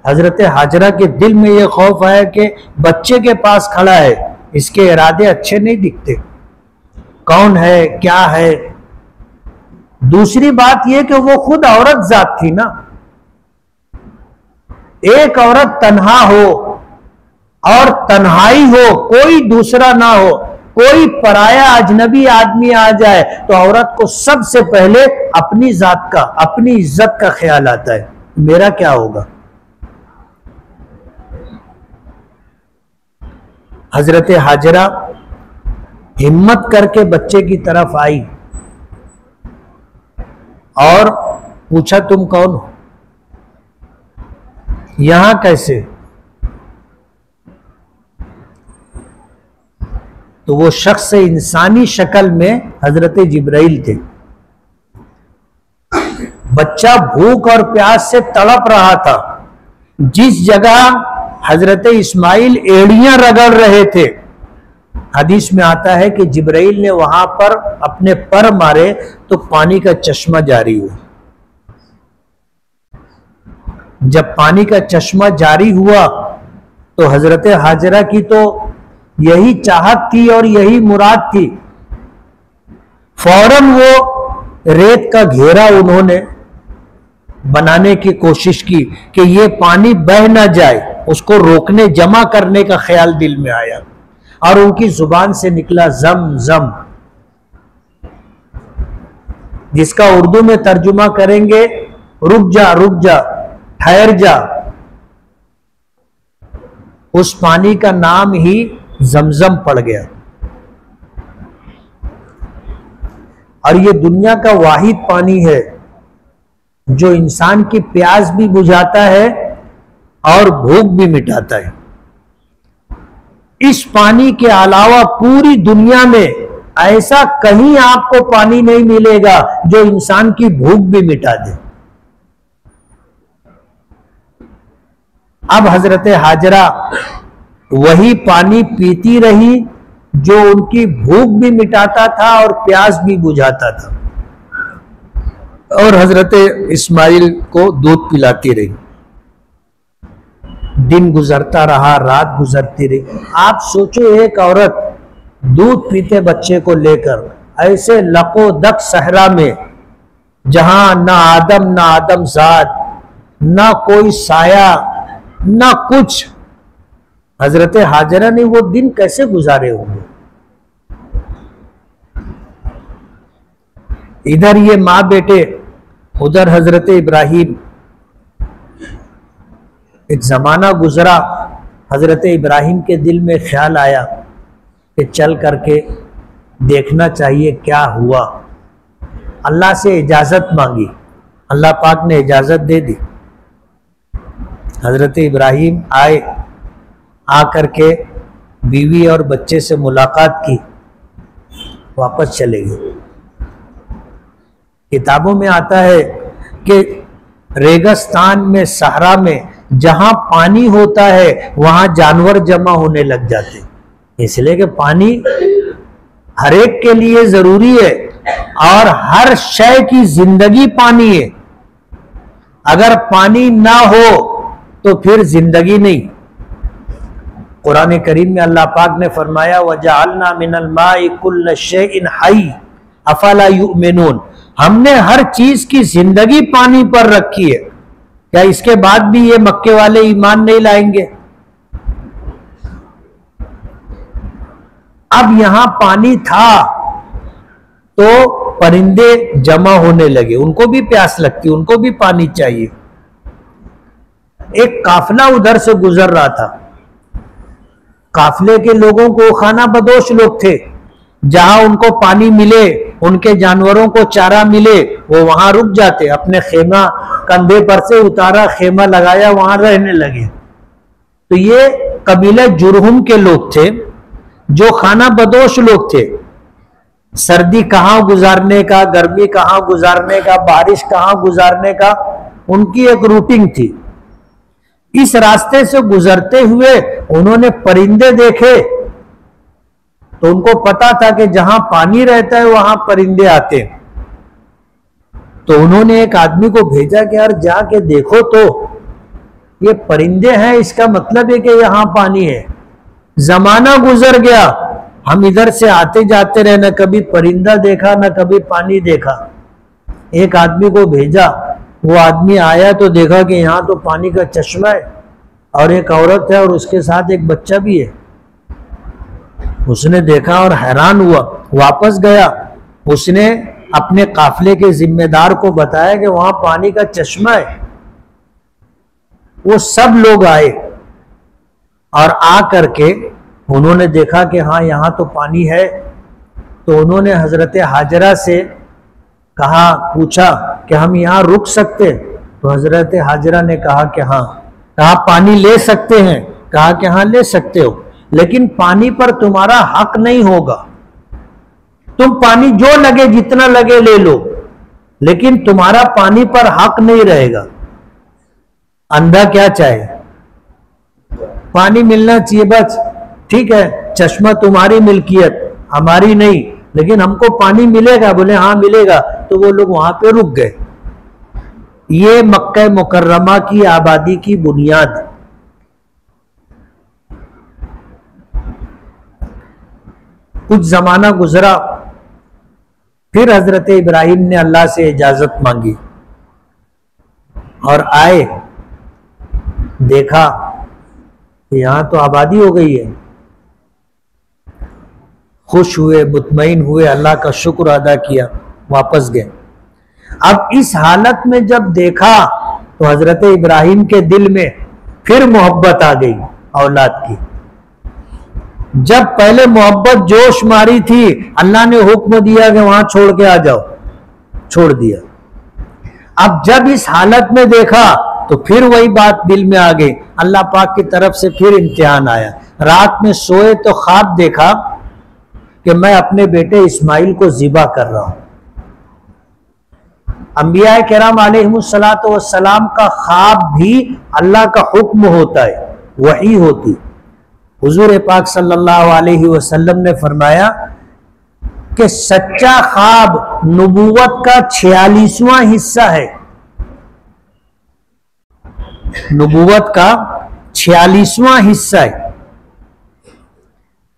Speaker 1: हजरत हाजरा के दिल में यह खौफ आया कि बच्चे के पास खड़ा है, इसके इरादे अच्छे नहीं दिखते, कौन है, क्या है। दूसरी बात यह कि वो खुद औरत जात थी ना, एक औरत तन्हा हो और तन्हाई हो, कोई दूसरा ना हो, कोई पराया अजनबी आदमी आ जाए तो औरत को सबसे पहले अपनी जात का, अपनी इज्जत का ख्याल आता है, मेरा क्या होगा। हजरत हाजरा हिम्मत करके बच्चे की तरफ आई और पूछा, तुम कौन हो, यहां कैसे? तो वो शख्स इंसानी शक्ल में हजरत जिब्राइल थे। बच्चा भूख और प्यास से तड़प रहा था। जिस जगह हजरत इस्माइल एड़ियां रगड़ रहे थे, हदीस में आता है कि जिब्राइल ने वहां पर अपने पर मारे तो पानी का चश्मा जारी हुआ। जब पानी का चश्मा जारी हुआ तो हजरत हाजरा की तो यही चाहत थी और यही मुराद थी। फौरन वो रेत का घेरा उन्होंने बनाने की कोशिश की कि ये पानी बह ना जाए, उसको रोकने, जमा करने का ख्याल दिल में आया और उनकी जुबान से निकला जम जम, जिसका उर्दू में तर्जुमा करेंगे रुक जा, रुक जा, ठहर जा। उस पानी का नाम ही जमजम पड़ गया। और ये दुनिया का वाहिद पानी है जो इंसान की प्यास भी बुझाता है और भूख भी मिटाता है। इस पानी के अलावा पूरी दुनिया में ऐसा कहीं आपको पानी नहीं मिलेगा जो इंसान की भूख भी मिटा दे। अब हजरत हाजरा वही पानी पीती रही जो उनकी भूख भी मिटाता था और प्यास भी बुझाता था, और हजरत इस्माइल को दूध पिलाती रही। दिन गुजरता रहा, रात गुजरती रही। आप सोचो, एक औरत दूध पीते बच्चे को लेकर ऐसे लकोदक सहरा में, जहां ना आदम जात, ना कोई साया, ना कुछ, हजरत हाजरा ने वो दिन कैसे गुजारे होंगे। इधर ये माँ बेटे, उधर हजरत इब्राहिम। एक जमाना गुजरा, हजरत इब्राहिम के दिल में ख्याल आया कि चल करके देखना चाहिए क्या हुआ। अल्लाह से इजाजत मांगी, अल्लाह पाक ने इजाजत दे दी। हजरत इब्राहिम आए, आकर के बीवी और बच्चे से मुलाकात की, वापस चले गए। किताबों में आता है कि रेगिस्तान में, सहरा में जहां पानी होता है वहां जानवर जमा होने लग जाते, इसलिए कि पानी हर एक के लिए जरूरी है और हर शय की जिंदगी पानी है। अगर पानी ना हो तो फिर जिंदगी नहीं। कुरान करीम में अल्लाह पाक ने फरमाया, वजअलना मिनल माइ कुल्ल शैइन हई अफला युमिनून, हमने हर चीज की जिंदगी पानी पर रखी है, क्या इसके बाद भी ये मक्के वाले ईमान नहीं लाएंगे? अब यहां पानी था तो परिंदे जमा होने लगे, उनको भी प्यास लगती, उनको भी पानी चाहिए। एक काफिला उधर से गुजर रहा था। काफिले के लोगों को खाना बदोश लोग थे, जहां उनको पानी मिले, उनके जानवरों को चारा मिले, वो वहां रुक जाते। अपने खेमा कंधे पर से उतारा, खेमा लगाया, वहां रहने लगे। तो ये कबीला जुरहुम के लोग थे जो खाना बदोश लोग थे। सर्दी कहां गुजारने का, गर्मी कहां गुजारने का, बारिश कहां गुजारने का उनकी एक रूटीन थी। इस रास्ते से गुजरते हुए उन्होंने परिंदे देखे तो उनको पता था कि जहां पानी रहता है वहां परिंदे आते। तो उन्होंने एक आदमी को भेजा कि यार जाके देखो तो ये परिंदे हैं, इसका मतलब है कि यहां पानी है। जमाना गुजर गया, हम इधर से आते जाते रहे, न कभी परिंदा देखा न कभी पानी देखा। एक आदमी को भेजा, वो आदमी आया तो देखा कि यहाँ तो पानी का चश्मा है और एक औरत है और उसके साथ एक बच्चा भी है। उसने देखा और हैरान हुआ, वापस गया। उसने अपने काफिले के जिम्मेदार को बताया कि वहां पानी का चश्मा है। वो सब लोग आए और आ करके उन्होंने देखा कि हाँ यहाँ तो पानी है, तो उन्होंने हजरत हाजरा से कहा, पूछा कि हम यहाँ रुक सकते? तो हजरत हाजरा ने कहा कि हाँ। कहा पानी ले सकते हैं? कहा कि हाँ ले सकते हो, लेकिन पानी पर तुम्हारा हक नहीं होगा। तुम पानी जो लगे जितना लगे ले लो, लेकिन तुम्हारा पानी पर हक नहीं रहेगा। अंधा क्या चाहे, पानी मिलना चाहिए बस, ठीक है, चश्मा तुम्हारी मिल्कियत हमारी नहीं, लेकिन हमको पानी मिलेगा। बोले हाँ मिलेगा। तो वो लोग वहां पे रुक गए। ये मक्का मुकर्रमा की आबादी की बुनियाद। कुछ जमाना गुजरा, फिर हजरत इब्राहिम ने अल्लाह से इजाजत मांगी और आए, देखा यहां तो आबादी हो गई है। खुश हुए, मुतमईन हुए, अल्लाह का शुक्र अदा किया, वापस गए। अब इस हालत में जब देखा तो हजरत इब्राहिम के दिल में फिर मोहब्बत आ गई औलाद की। जब पहले मोहब्बत जोश मारी थी, अल्लाह ने हुक्म दिया कि वहां छोड़ के आ जाओ, छोड़ दिया। अब जब इस हालत में देखा तो फिर वही बात दिल में आ गई। अल्लाह पाक की तरफ से फिर इम्तिहान आया। रात में सोए तो ख्वाब देखा कि मैं अपने बेटे इस्माइल को ज़िबा कर रहा हूं। अंबिया किराम अलैहिमुस्सलातु वस्सलाम का ख्वाब भी अल्लाह का हुक्म होता है, वही होती। हुजूर पाक सल्लल्लाहु अलैहि वसल्लम ने फरमाया कि सच्चा ख्वाब नबूवत का 46वां हिस्सा है। नबूवत का 46वां हिस्सा है।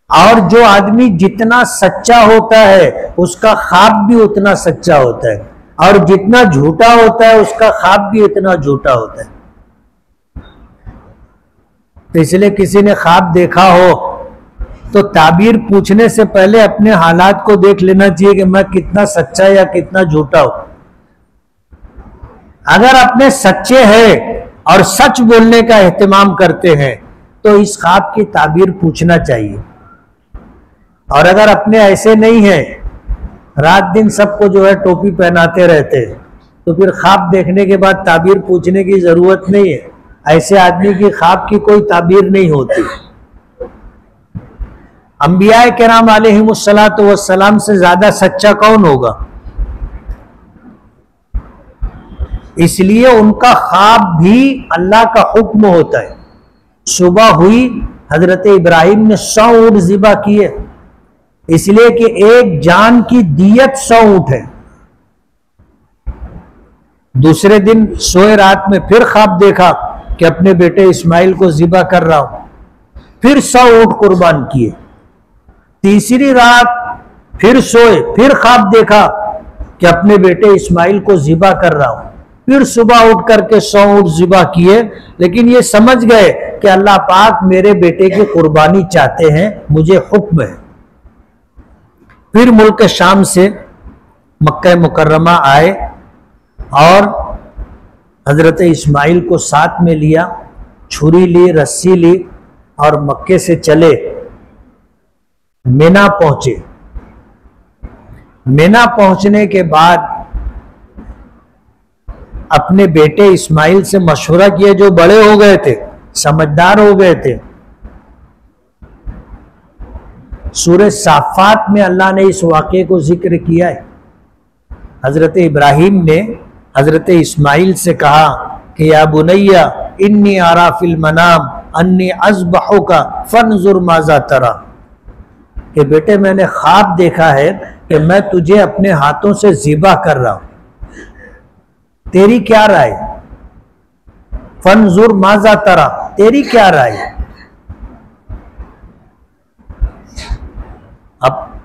Speaker 1: और जो आदमी जितना सच्चा होता है उसका ख्वाब भी उतना सच्चा होता है, और जितना झूठा होता है उसका ख्वाब भी उतना झूठा होता है। तो इसलिए किसी ने ख्वाब देखा हो तो ताबीर पूछने से पहले अपने हालात को देख लेना चाहिए कि मैं कितना सच्चा या कितना झूठा हूं। अगर अपने सच्चे हैं और सच बोलने का एहतमाम करते हैं तो इस ख्वाब की ताबीर पूछना चाहिए। और अगर अपने ऐसे नहीं है, रात दिन सबको जो है टोपी पहनाते रहते हैं, तो फिर ख्वाब देखने के बाद ताबीर पूछने की जरूरत नहीं है। ऐसे आदमी की ख्वाब की कोई ताबीर नहीं होती। अंबिया किराम अलैहिमुस्सलातु वस्सलाम से ज्यादा सच्चा कौन होगा? इसलिए उनका ख्वाब भी अल्लाह का हुक्म होता है। सुबह हुई, हजरत इब्राहिम ने 100 ऊंट ज़िबा किए, इसलिए कि एक जान की दियत 100 ऊंट है। दूसरे दिन सोए, रात में फिर ख्वाब देखा कि अपने बेटे इस्माइल को ज़िबा कर रहा हूं, फिर 100 ऊंट कुर्बान किए। तीसरी रात फिर सोए, फिर ख्वाब देखा कि अपने बेटे इस्माइल को ज़िबा कर रहा हूं, फिर सुबह उठ करके 100 ऊंट ज़िबा किए। लेकिन ये समझ गए कि अल्लाह पाक मेरे बेटे की कुर्बानी चाहते हैं, मुझे हुक्म है। फिर मुल्क शाम से मक्का मुकर्रमा आए और हजरत इस्माइल को साथ में लिया, छुरी ली, रस्सी ली और मक्के से चले, मिना पहुंचे। मिना पहुंचने के बाद अपने बेटे इस्माइल से मशवरा किया, जो बड़े हो गए थे, समझदार हो गए थे। सूरह साफात में अल्लाह ने इस वाक़े को जिक्र किया है। हजरत इब्राहिम ने हजरत इस्माइल से कहा कि या बुनैया इन्नी आरा फिल मनाम अन्नी अज़बहुका फंजुर माज़ा तरा, कि बेटे मैंने ख्वाब देखा है कि मैं तुझे अपने हाथों से ज़िबा कर रहा हूं, तेरी क्या राय? फंजुर माज़ा तरा, तेरी क्या राय? अब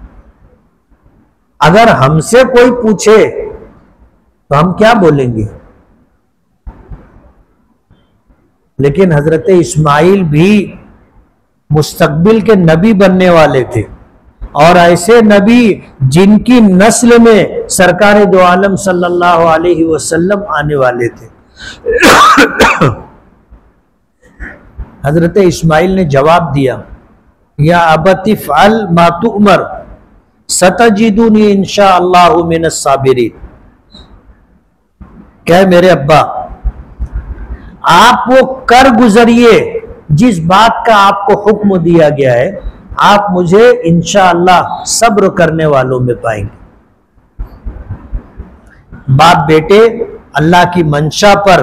Speaker 1: अगर हमसे कोई पूछे तो हम क्या बोलेंगे? लेकिन हजरत इस्माइल भी मुस्तकबिल के नबी बनने वाले थे, और ऐसे नबी जिनकी नस्ल में सरकार दो आलम सल्लल्लाहु अलैहि वसल्लम आने वाले थे। हजरत इस्माइल ने जवाब दिया या अबति फ़अल मा तुअमर सतजिदुनी इंशाअल्लाहु मिनस साबिरीन। क्या मेरे अब्बा, आप वो कर गुजरिए जिस बात का आपको हुक्म दिया गया है, आप मुझे इंशाअल्लाह सब्र करने वालों में पाएंगे। बाप बेटे अल्लाह की मंशा पर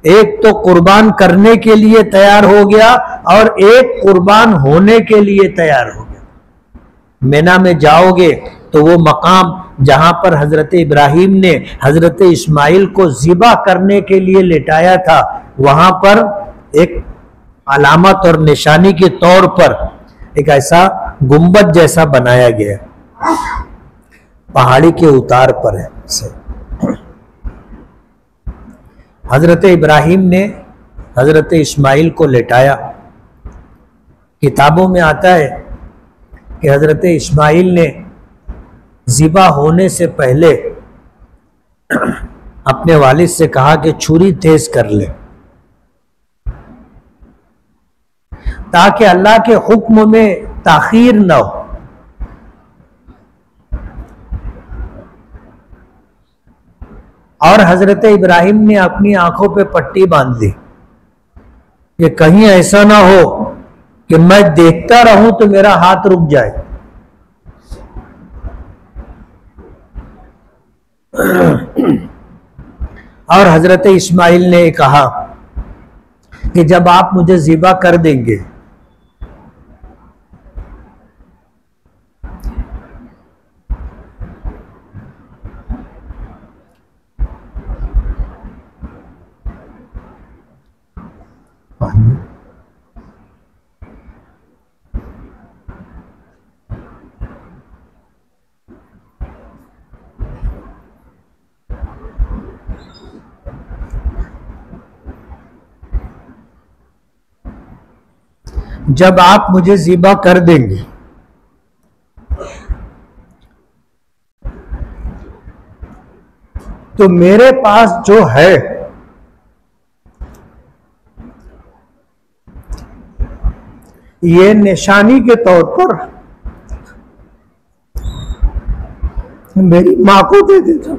Speaker 1: एक तो कुर्बान करने के लिए तैयार हो गया और एक कुर्बान होने के लिए तैयार हो गया। मेना में जाओगे तो वो मकाम जहां पर हजरत इब्राहिम ने हजरत इस्माइल को ज़िबा करने के लिए लेटाया था, वहां पर एक अलामत और निशानी के तौर पर एक ऐसा गुंबद जैसा बनाया गया, पहाड़ी के उतार पर है। हजरत इब्राहिम ने हजरत इस्माइल को लेटाया। किताबों में आता है कि हजरत इस्माइल ने ज़िबा होने से पहले अपने वालिद से कहा कि छुरी तेज कर ले, ताकि अल्लाह के हुक्म में ताखीर न हो। और हजरत इब्राहिम ने अपनी आंखों पे पट्टी बांध दी कि कहीं ऐसा ना हो कि मैं देखता रहूं तो मेरा हाथ रुक जाए। और हजरत इस्माइल ने कहा कि जब आप मुझे ज़िबा कर देंगे जब आप मुझे ज़िबा कर देंगे तो मेरे पास जो है ये निशानी के तौर पर मेरी मां को दे देता।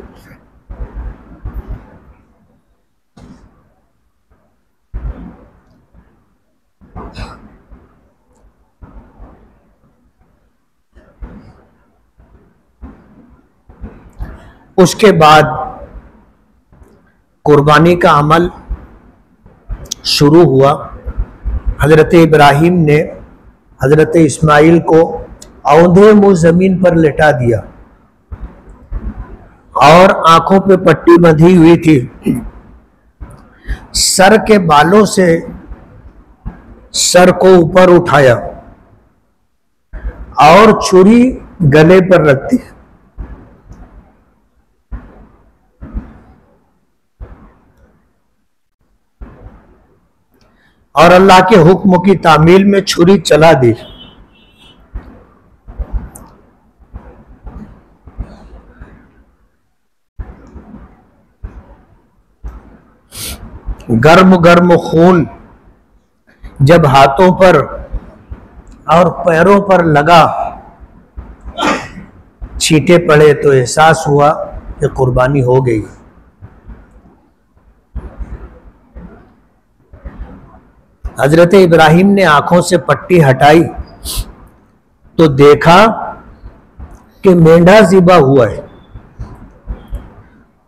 Speaker 1: उसके बाद कुर्बानी का अमल शुरू हुआ। हजरत इब्राहिम ने हजरत इस्माइल को औंधे मुंह जमीन पर लेटा दिया और आंखों पे पट्टी बंधी हुई थी। सर के बालों से सर को ऊपर उठाया और छुरी गले पर रख दी। और अल्लाह के हुक्म की तामील में छुरी चला दी। गर्म गर्म खून जब हाथों पर और पैरों पर लगा, छींटे पड़े तो एहसास हुआ कि कुर्बानी हो गई। हजरत इब्राहिम ने आंखों से पट्टी हटाई तो देखा कि मेंढा ज़िबा हुआ है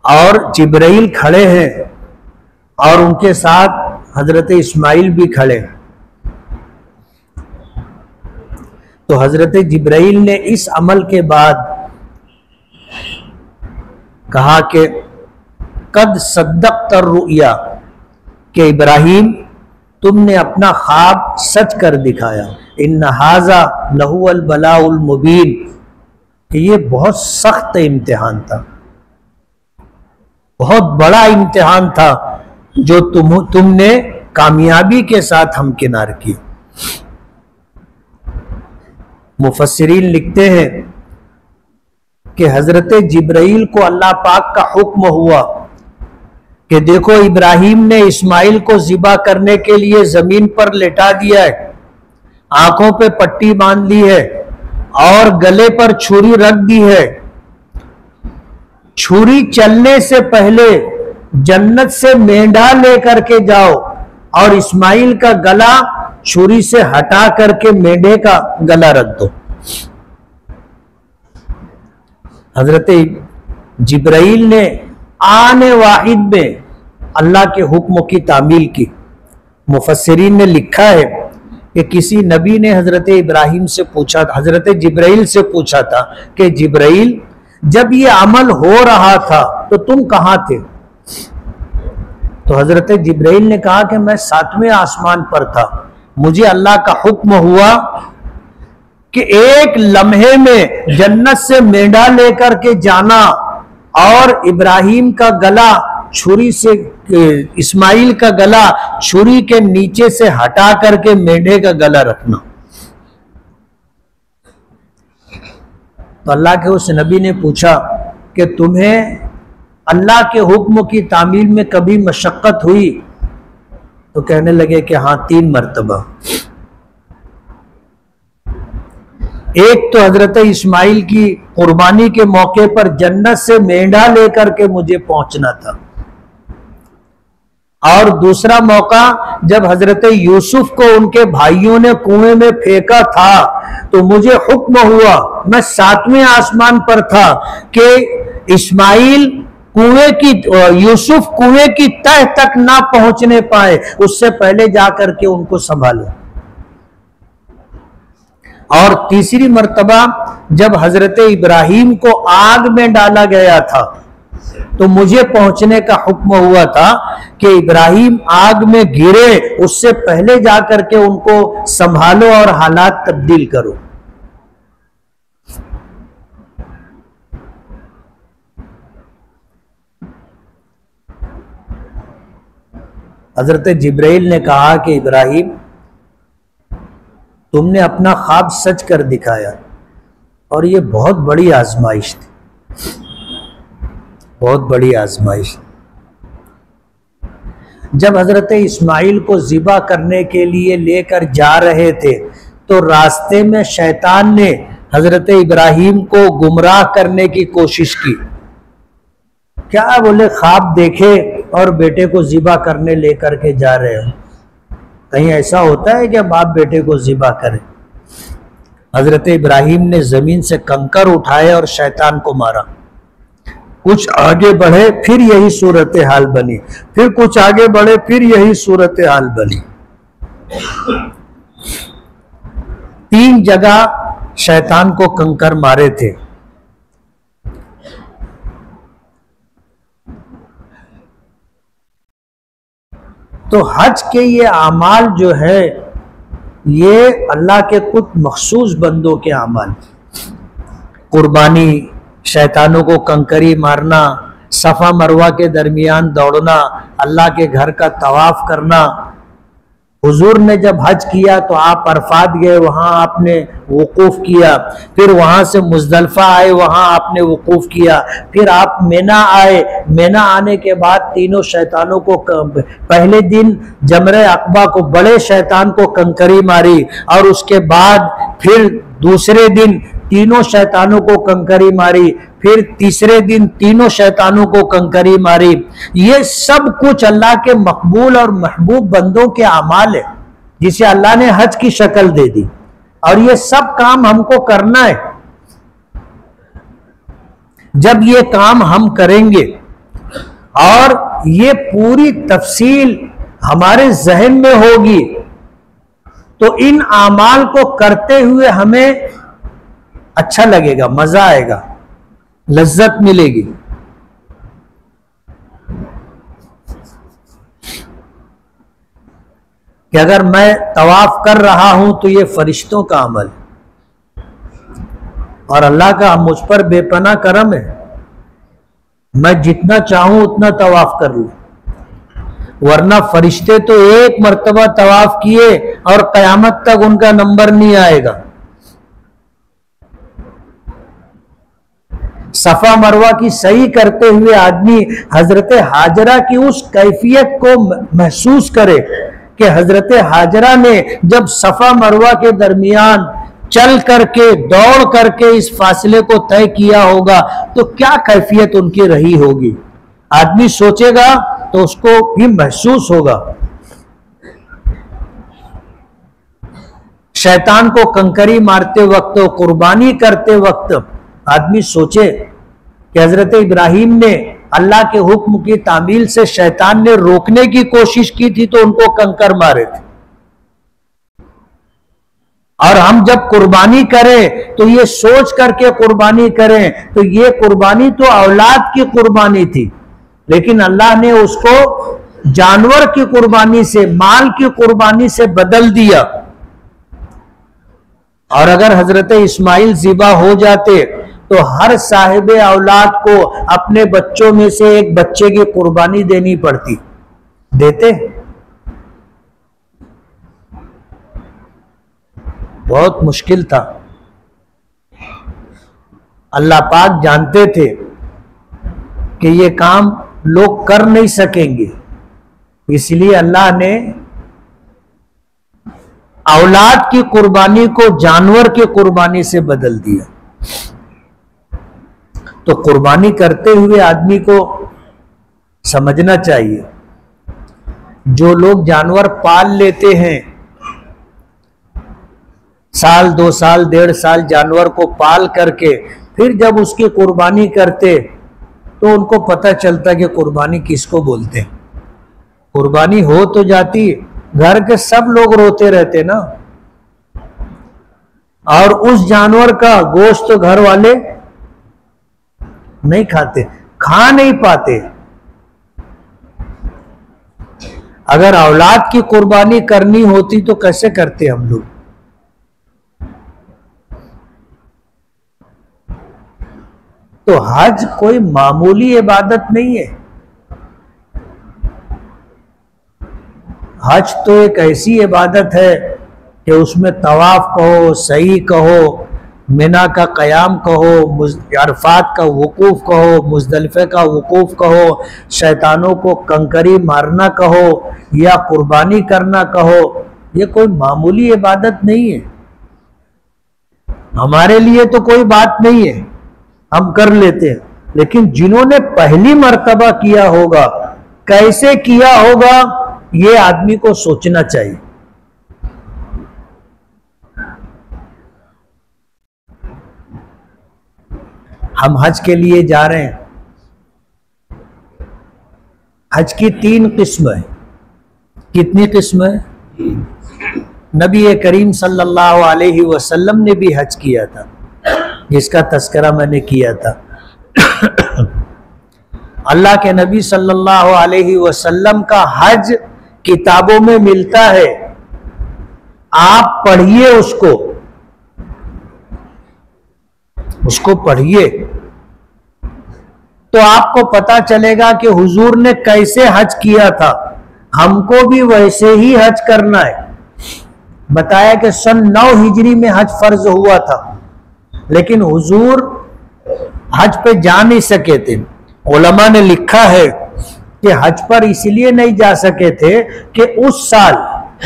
Speaker 1: और जिब्राइल खड़े हैं और उनके साथ हजरत इस्माइल भी खड़े हैं। तो हजरत जिब्राइल ने इस अमल के बाद कहा कि कद सद्दक़त रुया, कि इब्राहिम तुमने अपना ख्वाब सच कर दिखाया। इन्ना हाज़ा लहुवल बलाउल मुबीन, कि ये बहुत सख्त इम्तिहान था, बहुत बड़ा इम्तिहान था जो तुमने कामयाबी के साथ हमकिनार किया। मुफस्सिरीन लिखते हैं कि हजरत जिब्राइल को अल्लाह पाक का हुक्म हुआ कि देखो इब्राहिम ने इस्माइल को ज़िबा करने के लिए जमीन पर लेटा दिया है, आंखों पे पट्टी बांध ली है और गले पर छुरी रख दी है। छुरी चलने से पहले जन्नत से मेंढा लेकर के जाओ और इस्माइल का गला छुरी से हटा करके मेंढे का गला रख दो। हजरत जिब्राइल ने आने वाहिद में अल्लाह के हुक्म की तामील की। मुफस्सिरीन ने लिखा है कि किसी नबी ने हजरत इब्राहिम से पूछा, हजरत जिब्राइल से पूछा था कि जिब्राइल, जब ये अमल हो रहा था तो तुम कहां थे? तो हजरत जिब्राइल ने कहा कि मैं 7वें आसमान पर था। मुझे अल्लाह का हुक्म हुआ कि एक लम्हे में जन्नत से मेंढा लेकर के जाना और इब्राहिम का गला छुरी से, इस्माइल का गला छुरी के नीचे से हटा करके मेंढे का गला रखना। तो अल्लाह के उस नबी ने पूछा कि तुम्हें अल्लाह के हुक्म की तामील में कभी मशक्कत हुई? तो कहने लगे कि हाँ, 3 मर्तबा। एक तो हजरत इस्माइल की कुर्बानी के मौके पर जन्नत से मेंढा लेकर के मुझे पहुंचना था, और दूसरा मौका जब हजरत यूसुफ को उनके भाइयों ने कुएं में फेंका था तो मुझे हुक्म हुआ, मैं 7वें आसमान पर था, कि इस्माइल कुएं की, यूसुफ कुएं की तह तक ना पहुंचने पाए, उससे पहले जाकर के उनको संभालो। और तीसरी मर्तबा जब हजरत इब्राहिम को आग में डाला गया था तो मुझे पहुंचने का हुक्म हुआ था कि इब्राहिम आग में गिरे उससे पहले जाकर के उनको संभालो और हालात तब्दील करो। हजरत जिब्राइल ने कहा कि इब्राहिम, तुमने अपना ख्वाब सच कर दिखाया, और ये बहुत बड़ी आजमाइश थी, बहुत बड़ी आजमाइश। जब हजरत इस्माइल को ज़िबा करने के लिए लेकर जा रहे थे तो रास्ते में शैतान ने हजरत इब्राहिम को गुमराह करने की कोशिश की। क्या बोले, ख्वाब देखे और बेटे को ज़िबा करने लेकर के जा रहे हो? कहीं ऐसा होता है कि बाप बेटे को ज़िबा करे? हजरत इब्राहिम ने जमीन से कंकर उठाए और शैतान को मारा। कुछ आगे बढ़े फिर यही सूरत हाल बनी, फिर कुछ आगे बढ़े फिर यही सूरत हाल बनी। 3 जगह शैतान को कंकर मारे थे। तो हज के ये अमाल जो है ये अल्लाह के कुछ मखसूस बंदों के अमाल, कुर्बानी, शैतानों को कंकरी मारना, सफ़ा मरवा के दरमियान दौड़ना, अल्लाह के घर का तवाफ करना। हुजूर ने जब हज किया तो आप अरफात गए, वहाँ आपने वकूफ़ किया, फिर वहाँ से मुज़दलिफ़ा आए, वहाँ आपने वकूफ़ किया, फिर आप मिना आए। मिना आने के बाद तीनों शैतानों को, पहले दिन जमरे अक़बा को, बड़े शैतान को कंकरी मारी, और उसके बाद फिर दूसरे दिन तीनों शैतानों को कंकरी मारी, फिर तीसरे दिन तीनों शैतानों को कंकरी मारी। ये सब कुछ अल्लाह के मकबूल और महबूब बंदों के अमाल है जिसे अल्लाह ने हज की शक्ल दे दी, और ये सब काम हमको करना है। जब ये काम हम करेंगे और ये पूरी तफसील हमारे जहन में होगी तो इन अमाल को करते हुए हमें अच्छा लगेगा, मजा आएगा, लज्जत मिलेगी। कि अगर मैं तवाफ कर रहा हूं तो ये फरिश्तों का अमल, और अल्लाह का मुझ पर बेपनाह करम है, मैं जितना चाहूं उतना तवाफ कर लूं। वरना फरिश्ते तो एक मर्तबा तवाफ किए और कयामत तक उनका नंबर नहीं आएगा। सफा मरवा की सही करते हुए आदमी हजरत हाजरा की उस कैफियत को महसूस करे कि हजरत हाजरा ने जब सफा मरवा के दरमियान चल करके दौड़ करके इस फासले को तय किया होगा तो क्या कैफियत उनकी रही होगी। आदमी सोचेगा तो उसको भी महसूस होगा। शैतान को कंकरी मारते वक्त, कुर्बानी करते वक्त आदमी सोचे कि हजरत इब्राहिम ने अल्लाह के हुक्म की तामील से शैतान ने रोकने की कोशिश की थी तो उनको कंकर मारे थे, और हम जब कुर्बानी करें तो ये सोच करके कुर्बानी करें तो ये कुर्बानी तो औलाद की कुर्बानी थी, लेकिन अल्लाह ने उसको जानवर की कुर्बानी से, माल की कुर्बानी से बदल दिया। और अगर हजरत इस्माइल ज़िबा हो जाते तो हर साहिब औलाद को अपने बच्चों में से एक बच्चे की कुर्बानी देनी पड़ती। देते? बहुत मुश्किल था। अल्लाह पाक जानते थे कि ये काम लोग कर नहीं सकेंगे, इसलिए अल्लाह ने औलाद की कुर्बानी को जानवर की कुर्बानी से बदल दिया। तो कुर्बानी करते हुए आदमी को समझना चाहिए, जो लोग जानवर पाल लेते हैं, साल 2 साल 1.5 साल जानवर को पाल करके फिर जब उसकी कुर्बानी करते तो उनको पता चलता कि कुर्बानी किसको बोलते हैं। कुर्बानी हो तो जाती, घर के सब लोग रोते रहते ना, और उस जानवर का गोश्त तो घर वाले नहीं खाते, खा नहीं पाते। अगर औलाद की कुर्बानी करनी होती तो कैसे करते हम लोग। तो हज कोई मामूली इबादत नहीं है। हज तो एक ऐसी इबादत है कि उसमें तवाफ कहो, सही कहो, मिना का क़याम कहो, अरफात का वकूफ़ कहो, मुज़दलिफ़े का वकूफ़ कहो, शैतानों को कंकरी मारना कहो या कुर्बानी करना कहो, ये कोई मामूली इबादत नहीं है। हमारे लिए तो कोई बात नहीं है, हम कर लेते हैं, लेकिन जिन्होंने पहली मर्तबा किया होगा, कैसे किया होगा, ये आदमी को सोचना चाहिए। हम हज के लिए जा रहे हैं। हज की 3 किस्म है। कितनी किस्म है? नबी करीम सल्लल्लाहु अलैहि वसल्लम ने भी हज किया था, जिसका तस्करा मैंने किया था। अल्लाह के नबी सल्लल्लाहु अलैहि वसल्लम का हज किताबों में मिलता है, आप पढ़िए उसको पढ़िए तो आपको पता चलेगा कि हुजूर ने कैसे हज किया था। हमको भी वैसे ही हज करना है। बताया कि सन 9 हिजरी में हज फर्ज हुआ था, लेकिन हुजूर हज पे जा नहीं सके थे। उलमा ने लिखा है कि हज पर इसलिए नहीं जा सके थे कि उस साल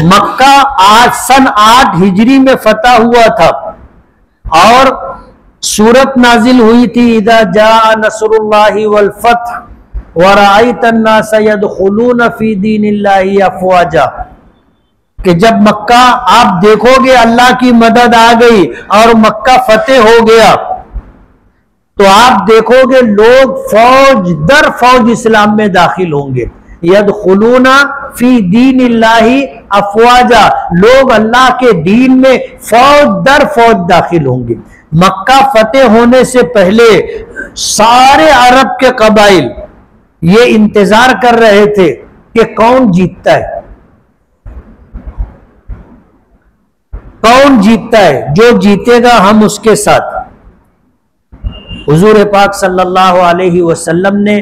Speaker 1: मक्का आज सन 8 हिजरी में फतह हुआ था और सूरत नाजिल हुई थी, इदा जा नसरुल्लाहि वल फतह व रअयतन नास यदखुलून फी दीनिल्लाहि अफवाजा, कि जब मक्का आप देखोगे अल्लाह की मदद आ गई और मक्का फतेह हो गया तो आप देखोगे लोग फौज दर फौज इस्लाम में दाखिल होंगे। यदखुलूना फी दीनिल्लाहि अफवाजा, लोग अल्लाह के दीन में फौज दर फौज दाखिल होंगे। मक्का फतेह होने से पहले सारे अरब के कबाइल ये इंतजार कर रहे थे कि कौन जीतता है, कौन जीतता है, जो जीतेगा हम उसके साथ। हुजूर पाक सल्लल्लाहु अलैहि वसल्लम ने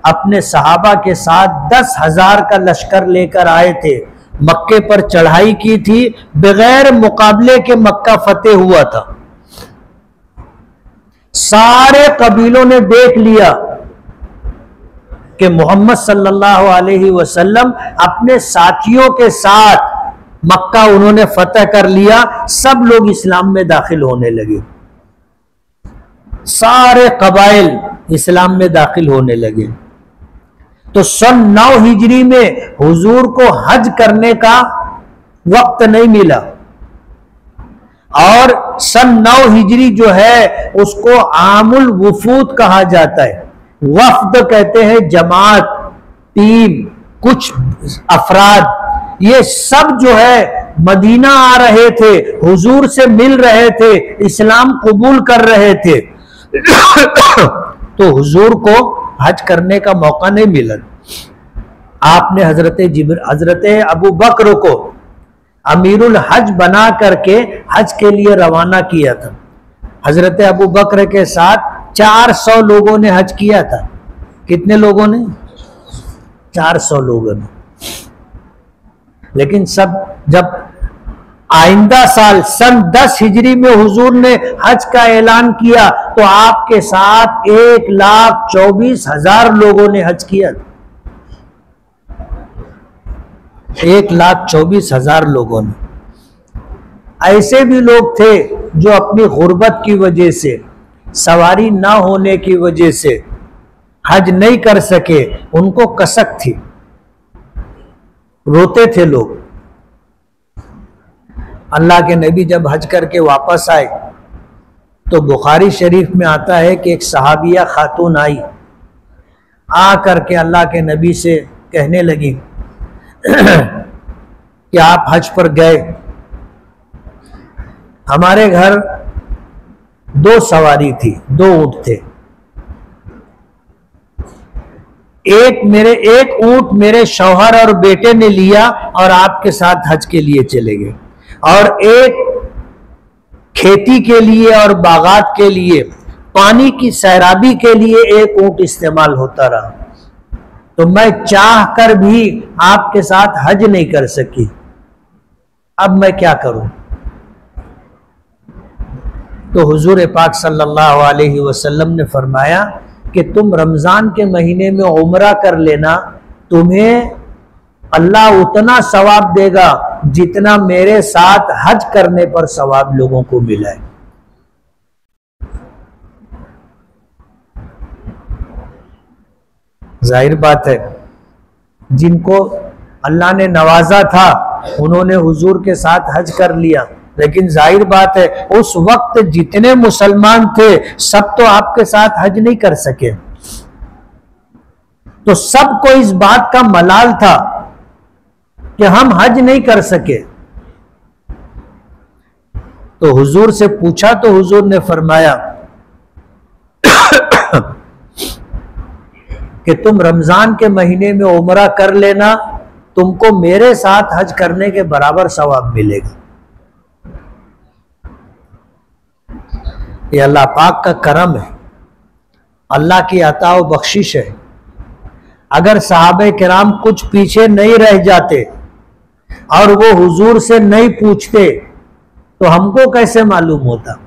Speaker 1: अपने सहाबा के साथ 10,000 का लश्कर लेकर आए थे, मक्के पर चढ़ाई की थी, बगैर मुकाबले के मक्का फतेह हुआ था। सारे कबीलों ने देख लिया कि मोहम्मद सल्लल्लाहु अलैहि वसल्लम अपने साथियों के साथ मक्का उन्होंने फतह कर लिया, सब लोग इस्लाम में दाखिल होने लगे, सारे कबाइल इस्लाम में दाखिल होने लगे। तो सन 9 हिजरी में हुजूर को हज करने का वक्त नहीं मिला, और सन 9 हिजरी जो है उसको आमुल वफूद कहा जाता है। वफ्द कहते हैं जमात, टीम, कुछ अफराद, ये सब जो है मदीना आ रहे थे, हुजूर से मिल रहे थे, इस्लाम कबूल कर रहे थे। तो हुजूर को हज करने का मौका नहीं मिला। आपने हजरत अबू बकर को अमीरुल हज बना करके हज के लिए रवाना किया था। हजरत अबू बकर के साथ 400 लोगों ने हज किया था। कितने लोगों ने? 400 लोगों ने। लेकिन सब जब आइंदा साल सन 10 हिजरी में हुजूर ने हज का ऐलान किया तो आपके साथ 1,24,000 लोगों ने हज किया। 1,24,000 लोगों ने। ऐसे भी लोग थे जो अपनी गुर्बत की वजह से, सवारी ना होने की वजह से हज नहीं कर सके, उनको कसक थी, रोते थे लोग। अल्लाह के नबी जब हज करके वापस आए तो बुखारी शरीफ में आता है कि एक सहाबिया खातून आई, आ करके अल्लाह के नबी से कहने लगी कि आप हज पर गए, हमारे घर 2 सवारी थी, 2 ऊंट थे, एक ऊंट मेरे शौहर और बेटे ने लिया और आपके साथ हज के लिए चले गए, और एक खेती के लिए और बागात के लिए, पानी की सैराबी के लिए एक ऊंट इस्तेमाल होता रहा। तो मैं चाह कर भी आपके साथ हज नहीं कर सकी, अब मैं क्या करूं? तो हुजूर पाक सल्लल्लाहु अलैहि वसल्लम ने फरमाया कि तुम रमजान के महीने में उम्रा कर लेना, तुम्हें अल्लाह उतना सवाब देगा जितना मेरे साथ हज करने पर सवाब लोगों को मिला है। जाहिर बात है, जिनको अल्लाह ने नवाजा था उन्होंने हुजूर के साथ हज कर लिया, लेकिन जाहिर बात है उस वक्त जितने मुसलमान थे सब तो आपके साथ हज नहीं कर सके। तो सबको इस बात का मलाल था कि हम हज नहीं कर सके। तो हुजूर से पूछा तो हुजूर ने फरमाया कि तुम रमजान के महीने में उम्रा कर लेना, तुमको मेरे साथ हज करने के बराबर सवाब मिलेगा। ये अल्लाह पाक का करम है, अल्लाह की अता व बख्शिश है। अगर सहाबे किराम कुछ पीछे नहीं रह जाते और वो हुजूर से नहीं पूछते तो हमको कैसे मालूम होता?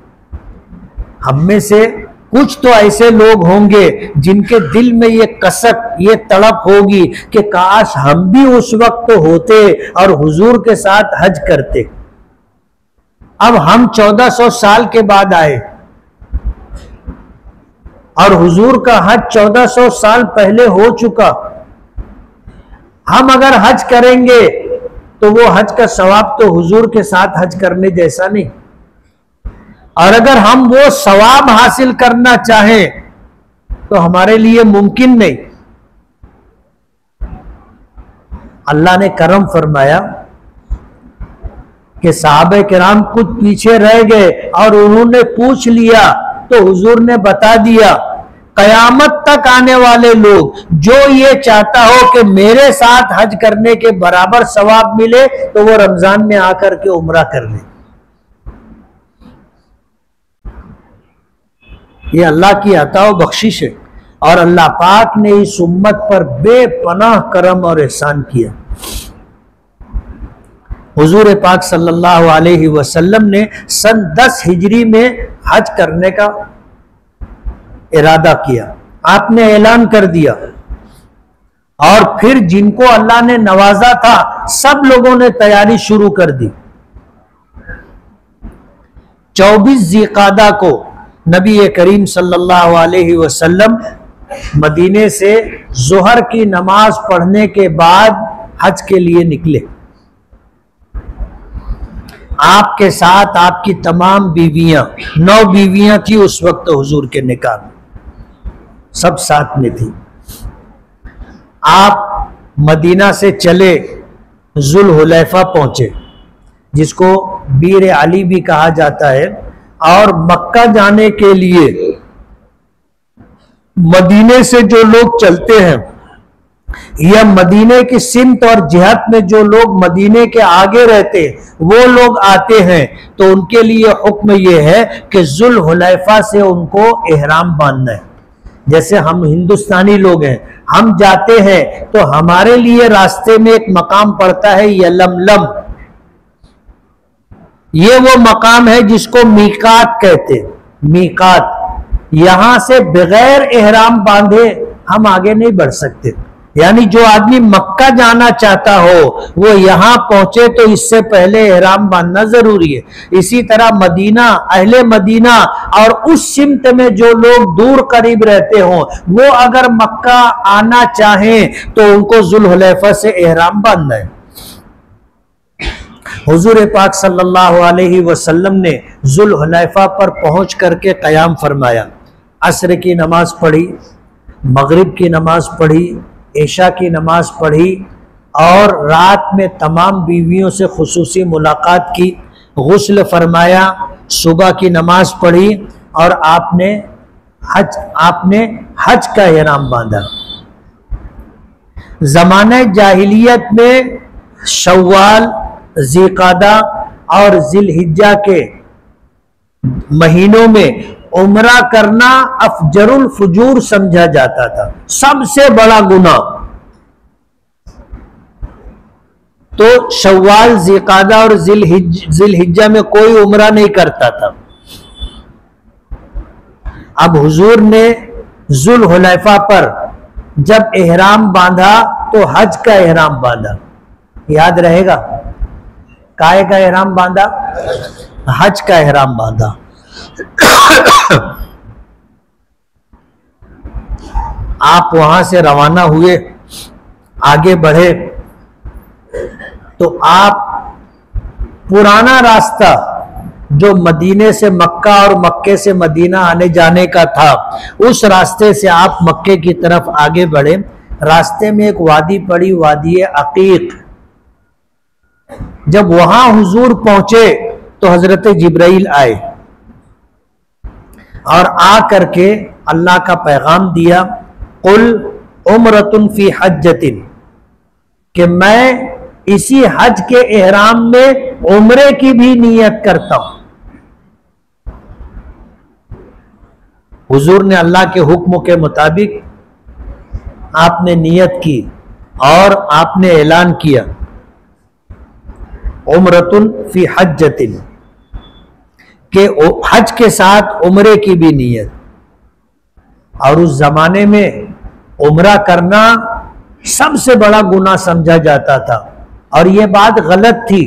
Speaker 1: हम में से कुछ तो ऐसे लोग होंगे जिनके दिल में ये कसक, ये तड़प होगी कि काश हम भी उस वक्त होते और हुजूर के साथ हज करते। अब हम 1400 साल के बाद आए और हुजूर का हज 1400 साल पहले हो चुका। हम अगर हज करेंगे तो वो हज का सवाब तो हुजूर के साथ हज करने जैसा नहीं, और अगर हम वो सवाब हासिल करना चाहें तो हमारे लिए मुमकिन नहीं। अल्लाह ने करम फरमाया कि सहाबे किराम कुछ पीछे रह गए और उन्होंने पूछ लिया तो हुजूर ने बता दिया, कयामत तक आने वाले लोग जो ये चाहता हो कि मेरे साथ हज करने के बराबर सवाब मिले तो वो रमजान में आकर के उम्रा कर ले। ये अल्लाह की अता व बख्शिश है और अल्लाह पाक ने इस उम्मत पर बेपनाह करम और एहसान किया। हुजूर पाक सल्लल्लाहु अलैहि वसल्लम ने सन 10 हिजरी में हज करने का इरादा किया। आपने ऐलान कर दिया और फिर जिनको अल्लाह ने नवाजा था सब लोगों ने तैयारी शुरू कर दी। 24 ज़िक़ादा को नबी करीम सल्लल्लाहु अलैहि वसल्लम मदीने से ज़ोहर की नमाज पढ़ने के बाद हज के लिए निकले। आपके साथ आपकी तमाम बीवियां, 9 बीवियां थी उस वक्त हुजूर के निकाह में, सब साथ में थी। आप मदीना से चले, जुल हुलैफा पहुंचे, जिसको बीर अली भी कहा जाता है, और मक्का जाने के लिए मदीने से जो लोग चलते हैं या मदीने की सिमत और जिहत में जो लोग मदीने के आगे रहते वो लोग आते हैं, तो उनके लिए हुक्म ये है कि जुल हुलैफा से उनको एहराम बांधना है। जैसे हम हिंदुस्तानी लोग हैं, हम जाते हैं तो हमारे लिए रास्ते में एक मकाम पड़ता है यलमलम, ये वो मकाम है जिसको मीकात कहते हैं। मीकात, यहां से बगैर एहराम बांधे हम आगे नहीं बढ़ सकते। यानी जो आदमी मक्का जाना चाहता हो वो यहां पहुंचे तो इससे पहले एहराम बांधना जरूरी है। इसी तरह मदीना, अहले मदीना और उस सिमत में जो लोग दूर करीब रहते हों वो अगर मक्का आना चाहें तो उनको जुल हुलैफा से एहराम बांधना है। हुजूर पाक सल्लल्लाहु अलैहि वसल्लम ने जुल हुलैफा पर पहुंच करके क़याम फरमाया। असर की नमाज पढ़ी, मगरिब की नमाज पढ़ी, इशा की नमाज पढ़ी और रात में तमाम बीवियों से खुसूसी मुलाकात की, गुस्ल फरमाया, सुबह की नमाज पढ़ी और आपने हज का एहराम बांधा। ज़माने जाहिलियत में शव्वाल, ज़िक़ादा और ज़िलहिज्जा के महीनों में उम्रा करना अफजरुल फुजूर समझा जाता था, सबसे बड़ा गुनाह। तो शव्वाल, ज़िक़ादा और ज़िलहिज्जा में कोई उम्रा नहीं करता था। अब हुजूर ने जुल हुलैफा पर जब एहराम बांधा तो हज का एहराम बांधा। याद रहेगा, काहे का एहराम बांधा? हज का एहराम बांधा। आप वहां से रवाना हुए, आगे बढ़े तो आप पुराना रास्ता जो मदीने से मक्का और मक्के से मदीना आने जाने का था, उस रास्ते से आप मक्के की तरफ आगे बढ़े। रास्ते में एक वादी पड़ी, वादी अकीक। जब वहां हुजूर पहुंचे तो हजरत जिब्राइल आए और आ करके अल्लाह का पैगाम दिया, कुल उम्रतुन फी हज्जतिन, कि मैं इसी हज के एहराम में उम्रे की भी नियत करता हूं। हुजूर ने अल्लाह के हुक्म के मुताबिक आपने नियत की और आपने ऐलान किया, उम्रतुन फी हज्जतिन, के हज के साथ उम्रे की भी नियत। और उस जमाने में उम्रा करना सबसे बड़ा गुनाह समझा जाता था और यह बात गलत थी।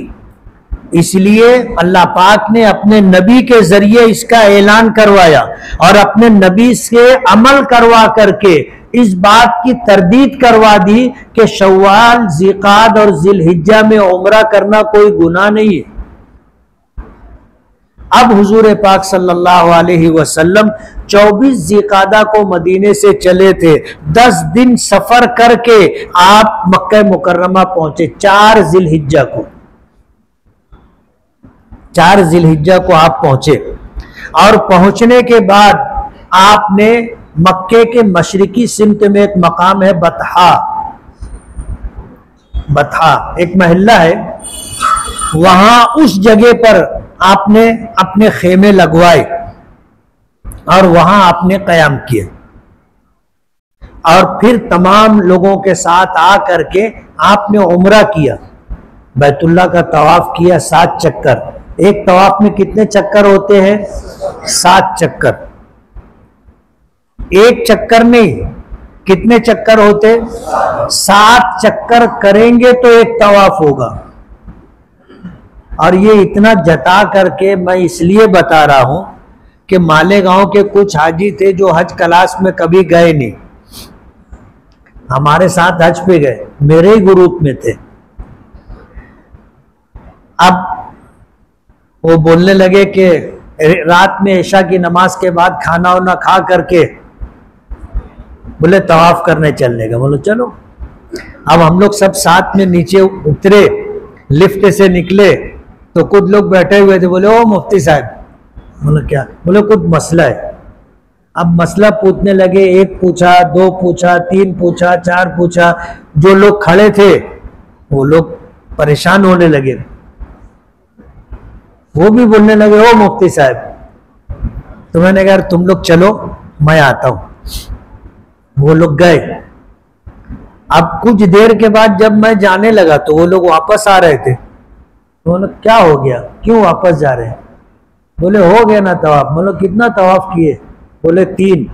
Speaker 1: इसलिए अल्लाह पाक ने अपने नबी के जरिए इसका ऐलान करवाया और अपने नबी से अमल करवा करके इस बात की तरदीद करवा दी कि शव्वाल, ज़िक़ाद और ज़िलहिज्जा में उम्रा करना कोई गुनाह नहीं है। अब हुजूर पाक सल्लल्लाहु अलैहि वसल्लम 24 ज़िक़ादा को मदीने से चले थे। 10 दिन सफर करके आप मक्का मुकर्रमा पहुंचे। 4 ज़िलहिज्जा को आप पहुंचे और पहुंचने के बाद आपने मक्के के मशरिकी सिमत में एक मकाम है बतहा एक महल्ला है, वहां उस जगह पर आपने अपने खेमे लगवाए और वहां आपने कयाम किया और फिर तमाम लोगों के साथ आ करके आपने उम्रा किया, बैतुल्लाह का तवाफ किया 7 चक्कर। एक तवाफ में कितने चक्कर होते हैं? 7 चक्कर। एक चक्कर नहीं कितने चक्कर होते? 7 चक्कर करेंगे तो एक तवाफ होगा। और ये इतना जता करके मैं इसलिए बता रहा हूं कि मालेगांव के कुछ हाजी थे जो हज क्लास में कभी गए नहीं, हमारे साथ हज पे गए, मेरे ही ग्रुप में थे। अब वो बोलने लगे कि रात में ईशा की नमाज के बाद खाना वाना खा करके बोले तवाफ करने चलने का। बोलो चलो। अब हम लोग सब साथ में नीचे उतरे, लिफ्ट से निकले तो कुछ लोग बैठे हुए थे, बोले ओ मुफ्ती साहब। बोले क्या? बोले कुछ मसला है। अब मसला पूछने लगे, एक पूछा, 2 पूछा, 3 पूछा, 4 पूछा। जो लोग खड़े थे वो लोग परेशान होने लगे, वो भी बोलने लगे ओ मुफ्ती साहब। तो मैंने कहा तुम लोग चलो, मैं आता हूं। वो लोग गए। अब कुछ देर के बाद जब मैं जाने लगा तो वो लोग वापस आ रहे थे। तो बोले क्या हो गया, क्यों वापस जा रहे हैं? बोले हो गया ना तवाफ। बोलो कितना तवाफ किए? बोले 3।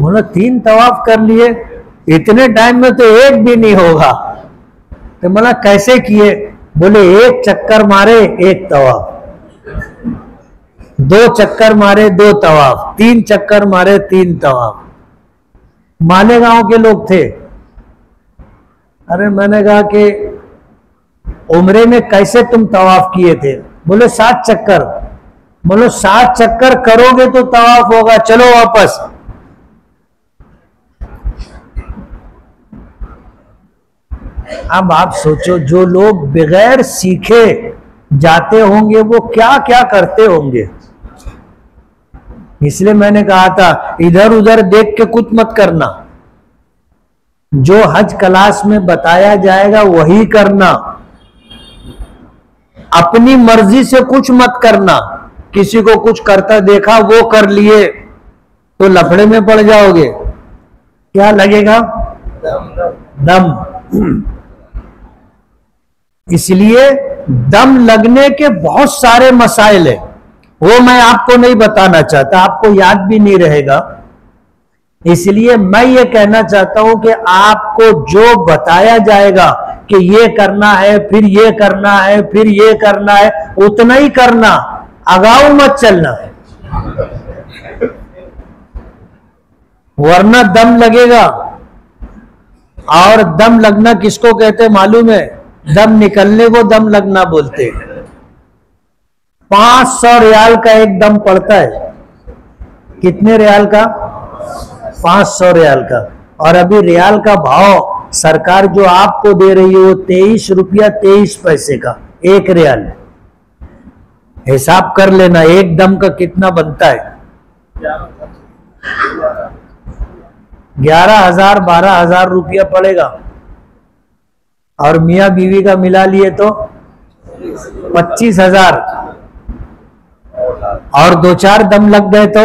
Speaker 1: बोलो 3 तवाफ कर लिए? इतने टाइम में तो एक भी नहीं होगा। तो बोला कैसे किए? बोले 1 चक्कर मारे 1 तवाफ, 2 चक्कर मारे 2 तवाफ, 3 चक्कर मारे 3 तवाफ। मालेगांव के लोग थे। अरे मैंने कहा कि उम्रे में कैसे तुम तवाफ किए थे? बोले 7 चक्कर। बोलो 7 चक्कर करोगे तो तवाफ होगा, चलो वापस। अब आप सोचो, जो लोग बगैर सीखे जाते होंगे वो क्या क्या करते होंगे। इसलिए मैंने कहा था इधर उधर देख के कुछ मत करना, जो हज क्लास में बताया जाएगा वही करना, अपनी मर्जी से कुछ मत करना। किसी को कुछ करता देखा वो कर लिए तो लफड़े में पड़ जाओगे। क्या लगेगा? दम। इसलिए दम लगने के बहुत सारे मसाइल है, वो मैं आपको नहीं बताना चाहता, आपको याद भी नहीं रहेगा। इसलिए मैं ये कहना चाहता हूं कि आपको जो बताया जाएगा कि ये करना है, फिर ये करना है, फिर ये करना है, उतना ही करना, अगाऊ मत चलना, वरना दम लगेगा। और दम लगना किसको कहते हैं मालूम है? दम निकलने को दम लगना बोलते हैं। 500 रियाल का एक दम पड़ता है। कितने रियाल का? 500 रियाल का। और अभी रियाल का भाव सरकार जो आपको दे रही है वो 23 रुपया 23 पैसे का 1 रियाल। हिसाब कर लेना एक दम का कितना बनता है। 11,000 12,000 रुपया पड़ेगा। और मियाँ बीवी का मिला लिए तो 25,000। और 2-4 दम लग गए तो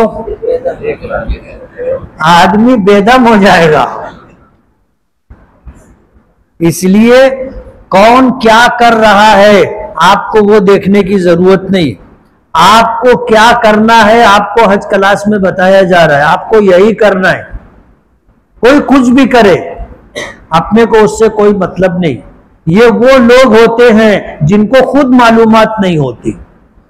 Speaker 1: आदमी बेदम हो जाएगा। इसलिए कौन क्या कर रहा है आपको वो देखने की जरूरत नहीं। आपको क्या करना है आपको हज क्लास में बताया जा रहा है, आपको यही करना है। कोई कुछ भी करे अपने को उससे कोई मतलब नहीं। ये वो लोग होते हैं जिनको खुद मालूमात नहीं होती,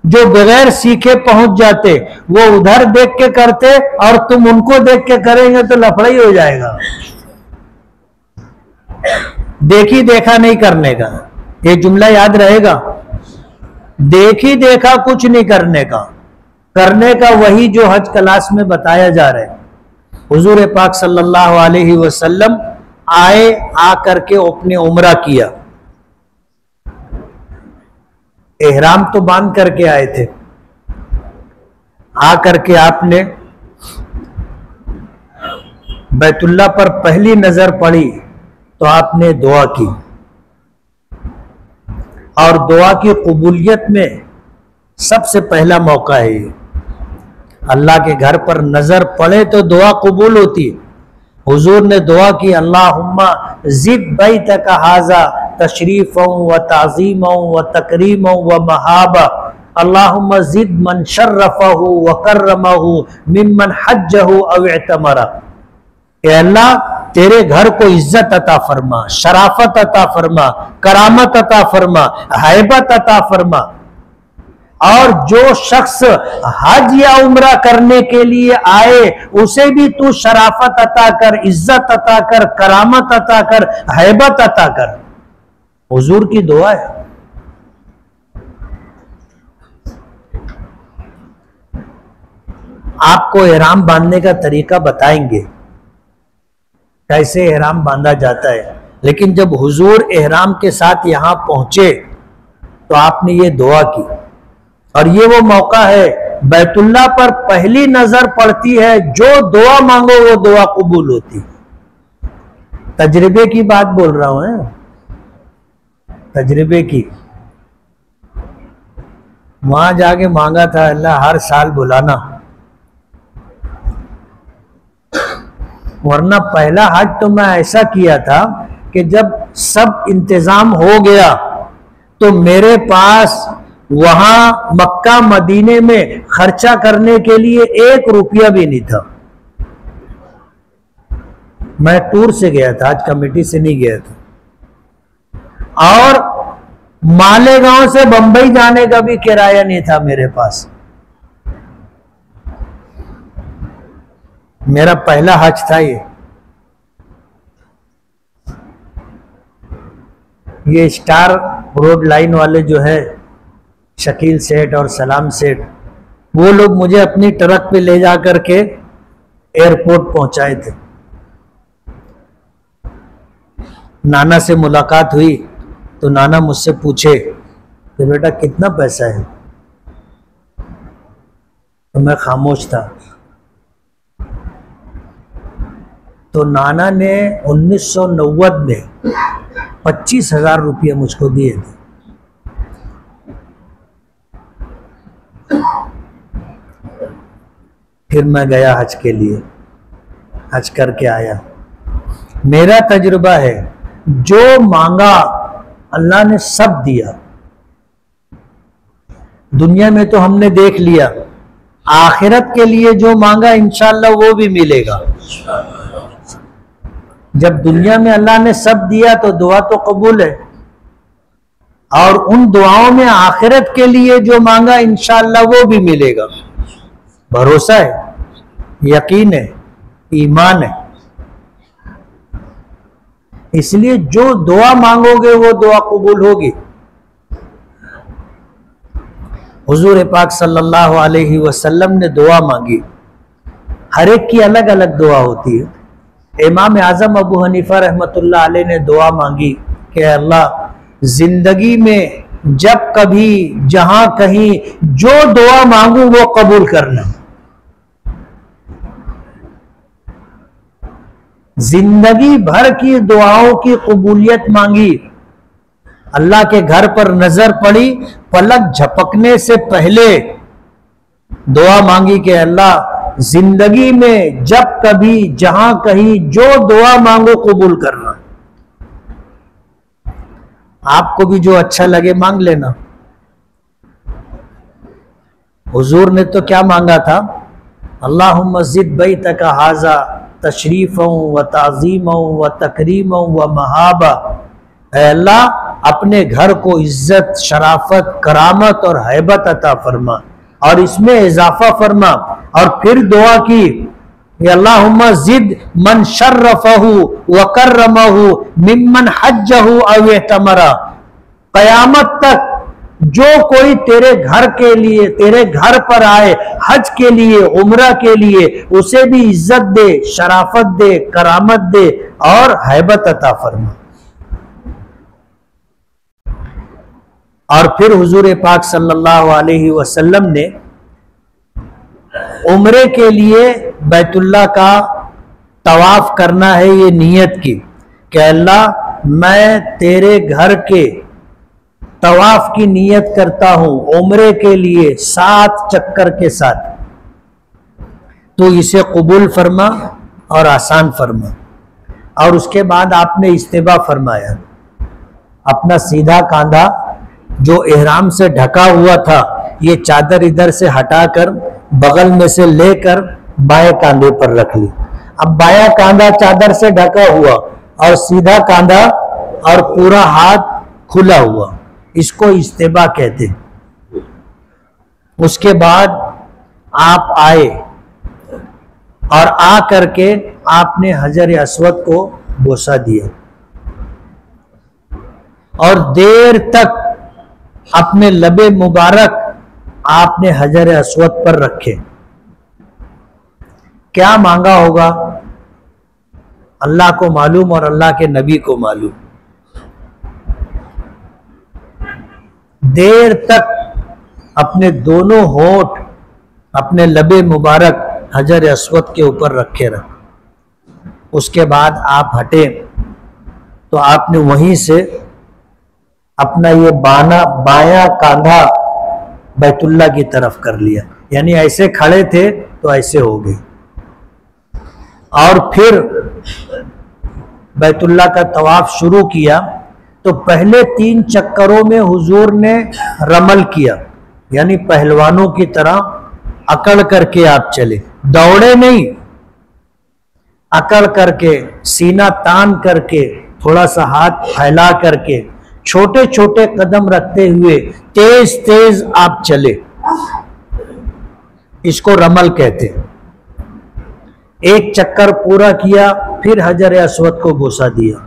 Speaker 1: जो बगैर सीखे पहुंच जाते, वो उधर देख के करते और तुम उनको देख के करेंगे तो लफड़ा ही हो जाएगा। देखी देखा नहीं करने का, ये जुमला याद रहेगा। देखी देखा कुछ नहीं करने का, करने का वही जो हज क्लास में बताया जा रहा है। हुजूर पाक सल्लल्लाहु अलैहि वसल्लम आए, आकर के अपने उम्रा किया। एहराम तो बांध करके आए थे, आकर के आपने बैतुल्लाह पर पहली नजर पड़ी तो आपने दुआ की। और दुआ की कबूलियत में सबसे पहला मौका है ये। अल्लाह के घर पर नजर पड़े तो दुआ कबूल होती है। हुजूर ने दुआ की, अल्लाहुम्मा ज़िद बैतक हाज़ा तशरीफ़न व ताज़ीमन व तकरीमन व महाबा, अल्लाहुम्मा ज़िद मन शर्रफ़हु व कर्रमहु मिम्मन हज्जहु अव इतमरा। कि अल्लाह तेरे घर को इज्जत अता फरमा, शराफत अता फरमा, करामत अता फरमा, हैबत अता फरमा। और जो शख्स हज या उम्रा करने के लिए आए उसे भी तू शराफत अता कर, इज्जत अता कर, करामत अता कर, हैबत अता कर। हुजूर की दुआ है। आपको एहराम बांधने का तरीका बताएंगे, कैसे एहराम बांधा जाता है। लेकिन जब हुजूर एहराम के साथ यहां पहुंचे तो आपने ये दुआ की, और ये वो मौका है, बैतुल्लाह पर पहली नजर पड़ती है, जो दुआ मांगो वो दुआ कबूल होती। तजर्बे की बात बोल रहा हूं, तजर्बे की। वहां जाके मांगा था, अल्लाह हर साल बुलाना, वरना पहला हज तो मैं ऐसा किया था कि जब सब इंतजाम हो गया तो मेरे पास वहां मक्का मदीने में खर्चा करने के लिए 1 रुपया भी नहीं था। मैं टूर से गया था, आज कमेटी से नहीं गया था। और मालेगांव से बंबई जाने का भी किराया नहीं था मेरे पास। मेरा पहला हज था ये स्टार रोड लाइन वाले जो है, शकील सेठ और सलाम सेठ, वो लोग मुझे अपनी ट्रक पे ले जा करके एयरपोर्ट पहुंचाए थे। नाना से मुलाकात हुई तो नाना मुझसे पूछे कि बेटा कितना पैसा है, तो मैं खामोश था। तो नाना ने 1990 में 25,000 रुपये मुझको दिए थे। फिर मैं गया हज के लिए, हज करके आया। मेरा तजुर्बा है, जो मांगा अल्लाह ने सब दिया। दुनिया में तो हमने देख लिया, आखिरत के लिए जो मांगा इंशाअल्लाह वो भी मिलेगा। जब दुनिया में अल्लाह ने सब दिया तो दुआ तो कबूल है, और उन दुआओं में आखिरत के लिए जो मांगा इंशाअल्लाह वो भी मिलेगा। भरोसा है, यकीन है, ईमान है। इसलिए जो दुआ मांगोगे वो दुआ कबूल होगी। हुजूर पाक सल्लल्लाहु अलैहि वसल्लम ने दुआ मांगी, हर एक की अलग अलग दुआ होती है। इमाम आजम अबू हनीफा रहमतुल्लाह अलैह ने दुआ मांगी कि अल्लाह जिंदगी में जब कभी जहां कहीं जो दुआ मांगू वो कबूल करना। जिंदगी भर की दुआओं की कबूलियत मांगी। अल्लाह के घर पर नजर पड़ी, पलक झपकने से पहले दुआ मांगी कि अल्लाह जिंदगी में जब कभी जहां कहीं जो दुआ मांगो कबूल करना। आपको भी जो अच्छा लगे मांग लेना। हुजूर ने तो क्या मांगा था, अल्लाहुम्मा ज़िद बैतका हाज़ा तशरीफ़न व ताज़ीमन व तकरीमन व महाबा। अल्लाह अपने घर को इज्जत, शराफत, करामत और हैबत अता फरमा और इसमें इजाफा फरमा। और फिर दुआ की, अल्लाहुम्मा ज़िद मन शर्रफ़हु व कर्रमहु मिम्मन हज्जहु अव इतमरा। क़यामत तक जो कोई तेरे घर के लिए, तेरे घर पर आए हज के लिए, उम्रा के लिए, उसे भी इज्जत दे, शराफत दे, करामत दे और हैबत अता फरमा। और फिर हुजूर पाक सल्लल्लाहु अलैहि वसल्लम ने उम्रे के लिए बैतुल्लाह का तवाफ करना है, ये नियत की कि अल्लाह मैं तेरे घर के तवाफ की नियत करता हूं उम्रे के लिए 7 चक्कर के साथ, तो इसे कबूल फरमा और आसान फरमा। और उसके बाद आपने इस्तिबा फरमाया, अपना सीधा कांधा जो एहराम से ढका हुआ था ये चादर इधर से हटाकर बगल में से लेकर बाएं कांधे पर रख ली। अब बायां कांधा चादर से ढका हुआ और सीधा कांधा और पूरा हाथ खुला हुआ, इसको इस्तेबा कहते हैं। उसके बाद आप आए और आ करके आपने हजर अस्वद को बोसा दिया और देर तक अपने लबे मुबारक आपने हजर अस्वद पर रखे। क्या मांगा होगा अल्लाह को मालूम और अल्लाह के नबी को मालूम। देर तक अपने दोनों होंठ अपने लबे मुबारक हजर अस्वद के ऊपर रखे रहे। उसके बाद आप हटे तो आपने वहीं से अपना ये बायां कांधा बैतुल्ला की तरफ कर लिया, यानी ऐसे खड़े थे तो ऐसे हो गए। और फिर बैतुल्ला का तवाफ शुरू किया तो पहले 3 चक्करों में हुजूर ने रमल किया, यानी पहलवानों की तरह अकड़ करके आप चले, दौड़े नहीं, अकड़ करके सीना तान करके थोड़ा सा हाथ फैला करके छोटे छोटे कदम रखते हुए तेज तेज आप चले, इसको रमल कहते हैं। एक चक्कर पूरा किया, फिर हजर अस्वद को बोसा दिया,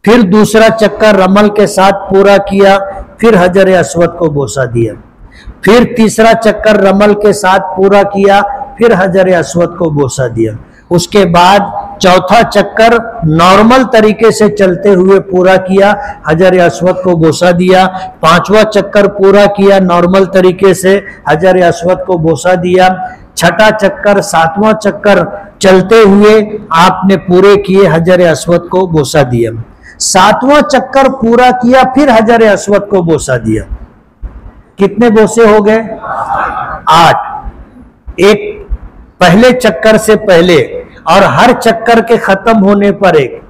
Speaker 1: फिर दूसरा चक्कर रमल के साथ पूरा किया, फिर हजर अस्वद को बोसा दिया, फिर तीसरा चक्कर रमल के साथ पूरा किया, फिर हजर अस्वद को बोसा दिया। उसके बाद चौथा चक्कर नॉर्मल तरीके से चलते हुए पूरा किया, हजर अस्वद को बोसा दिया। 5वां चक्कर पूरा किया नॉर्मल तरीके से, हजर अस्वद को बोसा दिया। 6ठा चक्कर 7वां चक्कर चलते हुए आपने पूरे किए, हजर अस्वद को बोसा दिया। 7वां चक्कर पूरा किया, फिर हजर अस्वद को बोसा दिया। कितने बोसे हो गए? 8। एक पहले चक्कर से पहले और हर चक्कर के खत्म होने पर एक।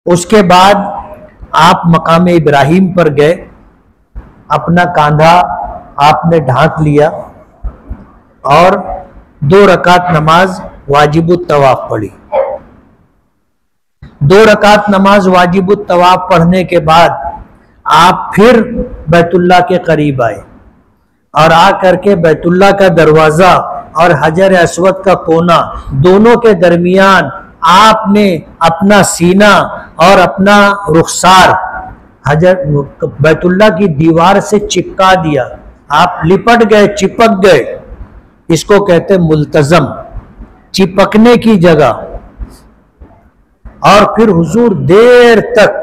Speaker 1: उसके बाद आप मकाम इब्राहिम पर गए, अपना कांधा आपने ढांक लिया और 2 रकात नमाज वाजिबुत तवाफ पढ़ी। 2 रकात नमाज वाजिबुत तवाफ पढ़ने के बाद आप फिर बैतुल्ला के करीब आए और आ करके बैतुल्ला का दरवाजा और हजर अस्वद का कोना दोनों के दरमियान आपने अपना सीना और अपना रुखसार हजर बैतुल्ला की दीवार से चिपका दिया। आप लिपट गए, चिपक गए, इसको कहते मुल्तजम, चिपकने की जगह। और फिर हुजूर देर तक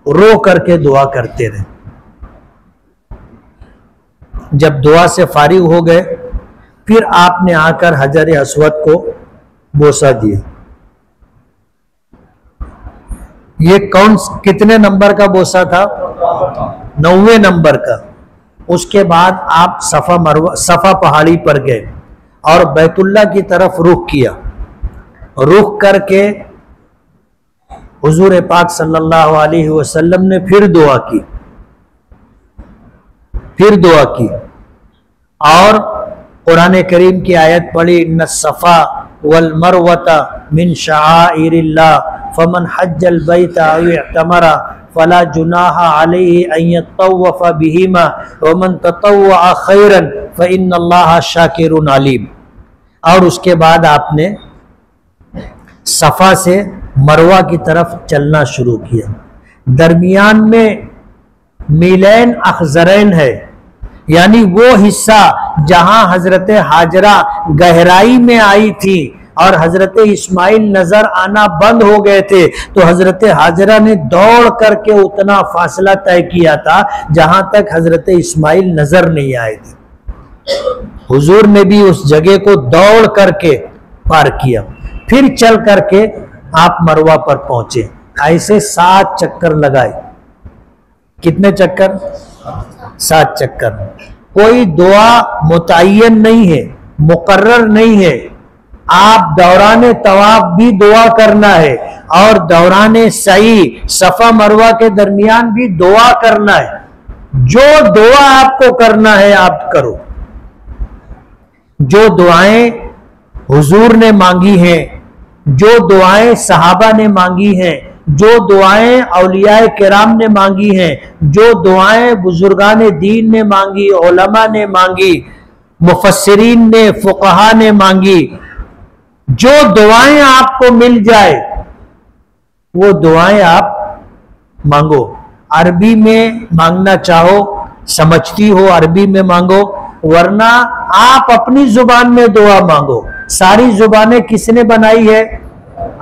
Speaker 1: रो करके दुआ करते रहे। जब दुआ से फारिग हो गए, फिर आपने आकर हजर अस्वद को बोसा दिया। ये कितने नंबर का बोसा था? 9वें नंबर का। उसके बाद आप सफा पहाड़ी पर गए और बैतुल्ला की तरफ रुख किया। रुख करके हुजूर पाक सल्लल्लाहु अलैहि वसल्लम ने फिर दुआ की और कुरान करीम की आयत पढ़ी, इन्ना सफा वल मरवता मिन शआइरिल्लाह फमन हज्जल बैता अव इअतमरा फला जुनाहा अलैहि अन यतव्वफ बिहिमा वमन ततव्वअ खैरन फइन्नल्लाह शाकिरुन अलीम। और उसके बाद आपने सफा से मरवा की तरफ चलना शुरू किया। दरमियान में मीलैन अखजरैन है, यानी वो हिस्सा जहां हजरत हाजरा गहराई में आई थी और हजरत इस्माइल नजर आना बंद हो गए थे, तो हजरत हाजरा ने दौड़ करके उतना फासला तय किया था जहां तक हजरत इस्माइल नजर नहीं आए थे। हुजूर ने भी उस जगह को दौड़ करके पार किया, फिर चल करके आप मरवा पर पहुंचे। ऐसे 7 चक्कर लगाए। कितने चक्कर? 7 चक्कर। कोई दुआ मुतय्यन नहीं है, मुकर्रर नहीं है। आप दौरान तवाफ भी दुआ करना है और दौरान सही सफा मरवा के दरमियान भी दुआ करना है। जो दुआ आपको करना है आप करो। जो दुआएं हुजूर ने मांगी हैं, जो दुआएं सहाबा ने मांगी हैं, जो दुआएं औलियाए किराम ने मांगी हैं, जो दुआएं बुजुर्गान दीन ने मांगी, उलमा ने मांगी, मुफस्सिरीन ने, फुकहा ने मांगी, जो दुआएं आपको मिल जाए वो दुआएं आप मांगो। अरबी में मांगना चाहो, समझती हो अरबी में मांगो, वरना आप अपनी जुबान में दुआ मांगो। सारी जुबानें किसने बनाई है?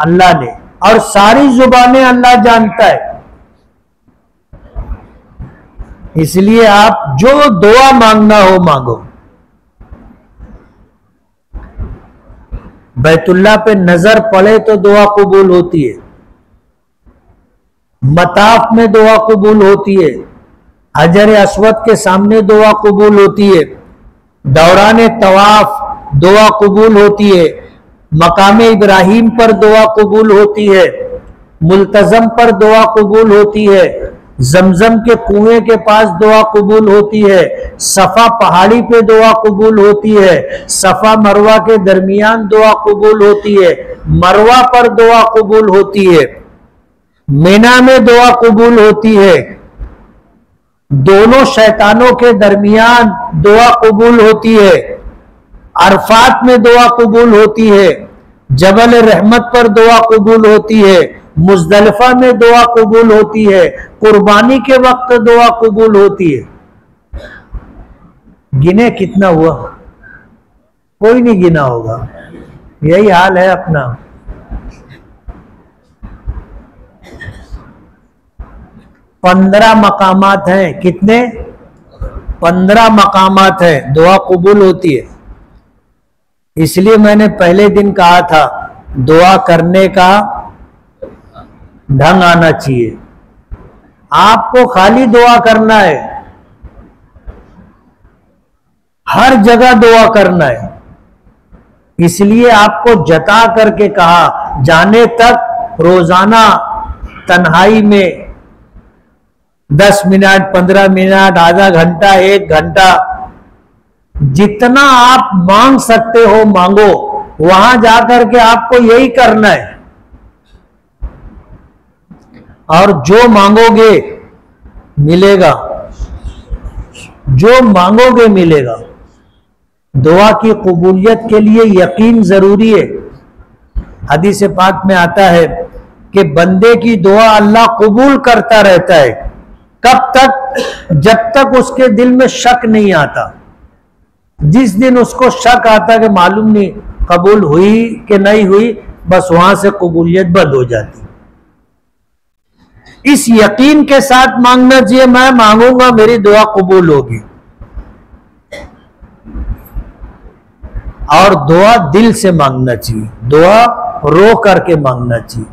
Speaker 1: अल्लाह ने, और सारी जुबानें अल्लाह जानता है। इसलिए आप जो दुआ मांगना हो मांगो। बैतुल्लाह पे नजर पड़े तो दुआ कबूल होती है, मताफ में दुआ कबूल होती है, हजर अस्वद के सामने दुआ कबूल होती है, दौरान तवाफ दुआ कबूल होती है, मकाम इब्राहिम पर दुआ कबूल होती है, मुल्तजम पर दुआ कबूल होती है, जमजम के कुएं के पास दुआ कबूल होती है, सफा पहाड़ी पे दुआ कबूल होती है, सफा मरवा के दरमियान दुआ कबूल होती है, मरवा पर दुआ कबूल होती है, मिना में दुआ कबूल होती है, दोनों शैतानों के दरमियान दुआ कबूल होती है, अरफात में दुआ कबूल होती है, जबल रहमत पर दुआ कबूल होती है, मुजदलिफा में दुआ कबूल होती है, कुर्बानी के वक्त दुआ कबूल होती है। गिने कितना हुआ? कोई नहीं गिना होगा। यही हाल है अपना। पंद्रह मकामात हैं। कितने? 15 मकामात हैं, दुआ कबूल होती है। इसलिए मैंने पहले दिन कहा था दुआ करने का ढंग आना चाहिए। आपको खाली दुआ करना है, हर जगह दुआ करना है। इसलिए आपको जता करके कहा, जाने तक रोजाना तन्हाई में 10 मिनट, 15 मिनट, आधा घंटा, 1 घंटा, जितना आप मांग सकते हो मांगो। वहां जाकर के आपको यही करना है, और जो मांगोगे मिलेगा, जो मांगोगे मिलेगा। दुआ की कबूलियत के लिए यकीन जरूरी है। हदीस पाक में आता है कि बंदे की दुआ अल्लाह कबूल करता रहता है। कब तक? जब तक उसके दिल में शक नहीं आता। जिस दिन उसको शक आता कि मालूम नहीं कबूल हुई कि नहीं हुई, बस वहां से कबूलियत बंद हो जाती। इस यकीन के साथ मांगना चाहिए, मैं मांगूंगा मेरी दुआ कबूल होगी। और दुआ दिल से मांगना चाहिए, दुआ रो करके मांगना चाहिए,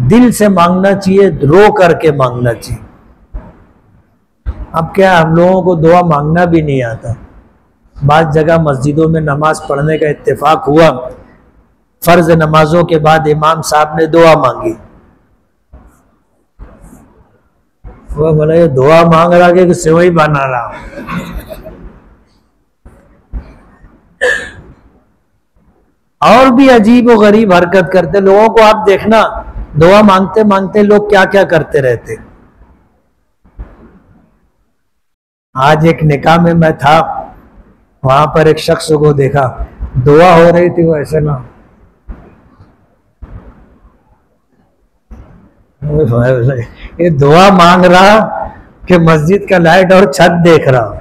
Speaker 1: दिल से मांगना चाहिए, रो करके मांगना चाहिए। अब क्या हम लोगों को दुआ मांगना भी नहीं आता। बाज़ जगह मस्जिदों में नमाज पढ़ने का इत्तेफाक हुआ, फर्ज नमाजों के बाद इमाम साहब ने दुआ मांगी। वो बोला ये दुआ मांग रहा कि सेवई बना रहा। और भी अजीब और गरीब हरकत करते लोगों को आप देखना, दुआ मांगते मांगते लोग क्या क्या करते रहते। आज एक निकाह में मैं था, वहां पर एक शख्स को देखा, दुआ हो रही थी, वो ऐसे ना ये दुआ मांग रहा कि मस्जिद का लाइट और छत देख रहा।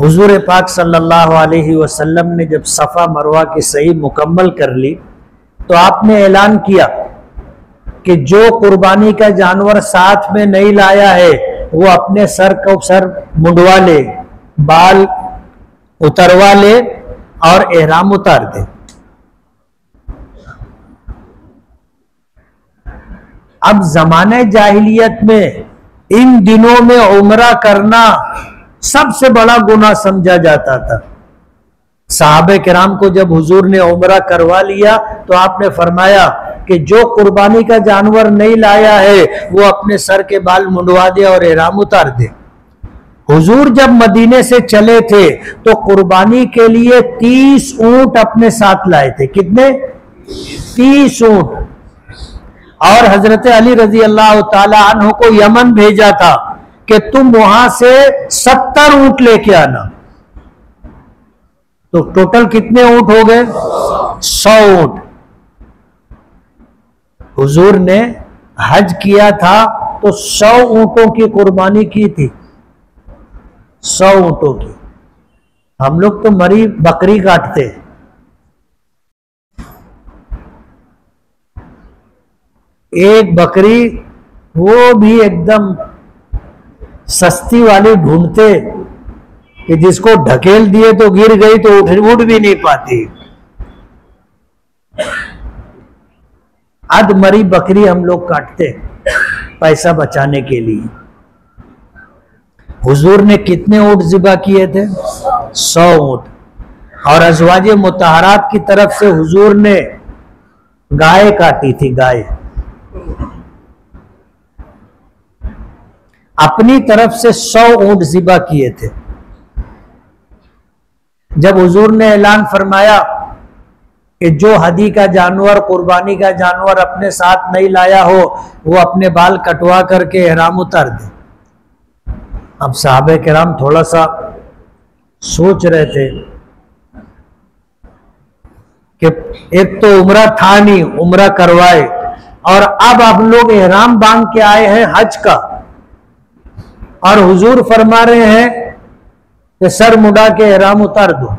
Speaker 1: हुजूर पाक सल्लल्लाहु अलैहि वसल्लम ने जब सफा मरवा की सही मुकम्मल कर ली तो आपने ऐलान किया कि जो कुर्बानी का जानवर साथ में नहीं लाया है वो अपने सर मुंडवा ले, बाल उतरवा ले और एहराम उतार दे। अब जमाने जाहिलियत में इन दिनों में उम्रा करना सबसे बड़ा गुनाह समझा जाता था। साहबे किराम को जब हुजूर ने उम्रा करवा लिया तो आपने फरमाया कि जो कुर्बानी का जानवर नहीं लाया है वो अपने सर के बाल मुंडवा दे और एहराम उतार दे। हुजूर जब मदीने से चले थे तो कुर्बानी के लिए 30 ऊंट अपने साथ लाए थे। कितने? 30 ऊंट। और हजरत अली रजी अल्लाह ताला अन्हु को यमन भेजा था कि तुम वहां से 70 ऊंट लेके आना। तो टोटल कितने ऊंट हो गए? 100 ऊंट। हुजूर ने हज किया था तो 100 ऊंटों की कुर्बानी की थी, 100 ऊंटों की। हम लोग तो मरी बकरी काटते। एक बकरी वो भी एकदम सस्ती वाली ढूंढते कि जिसको ढकेल दिए तो गिर गई तो उठ भी नहीं पाती। अध मरी बकरी हम लोग काटते पैसा बचाने के लिए। हुजूर ने कितने ऊंट ज़िबा किए थे? 100 ऊंट। और अज़वाज मुतहरात की तरफ से हुजूर ने गाय काटी थी, गाय। अपनी तरफ से 100 ऊंट ज़िबा किए थे। जब हुजूर ने ऐलान फरमाया कि जो हदी का जानवर, कुर्बानी का जानवर अपने साथ नहीं लाया हो वो अपने बाल कटवा करके एहराम उतार दे। अब साहबे किराम थोड़ा सा सोच रहे थे कि एक तो उम्रा था नहीं, उम्रा करवाए, और अब आप लोग एहराम बांध के आए हैं हज का, और हुजूर फरमा रहे हैं कि सर मुड़ा के एहराम उतार दो।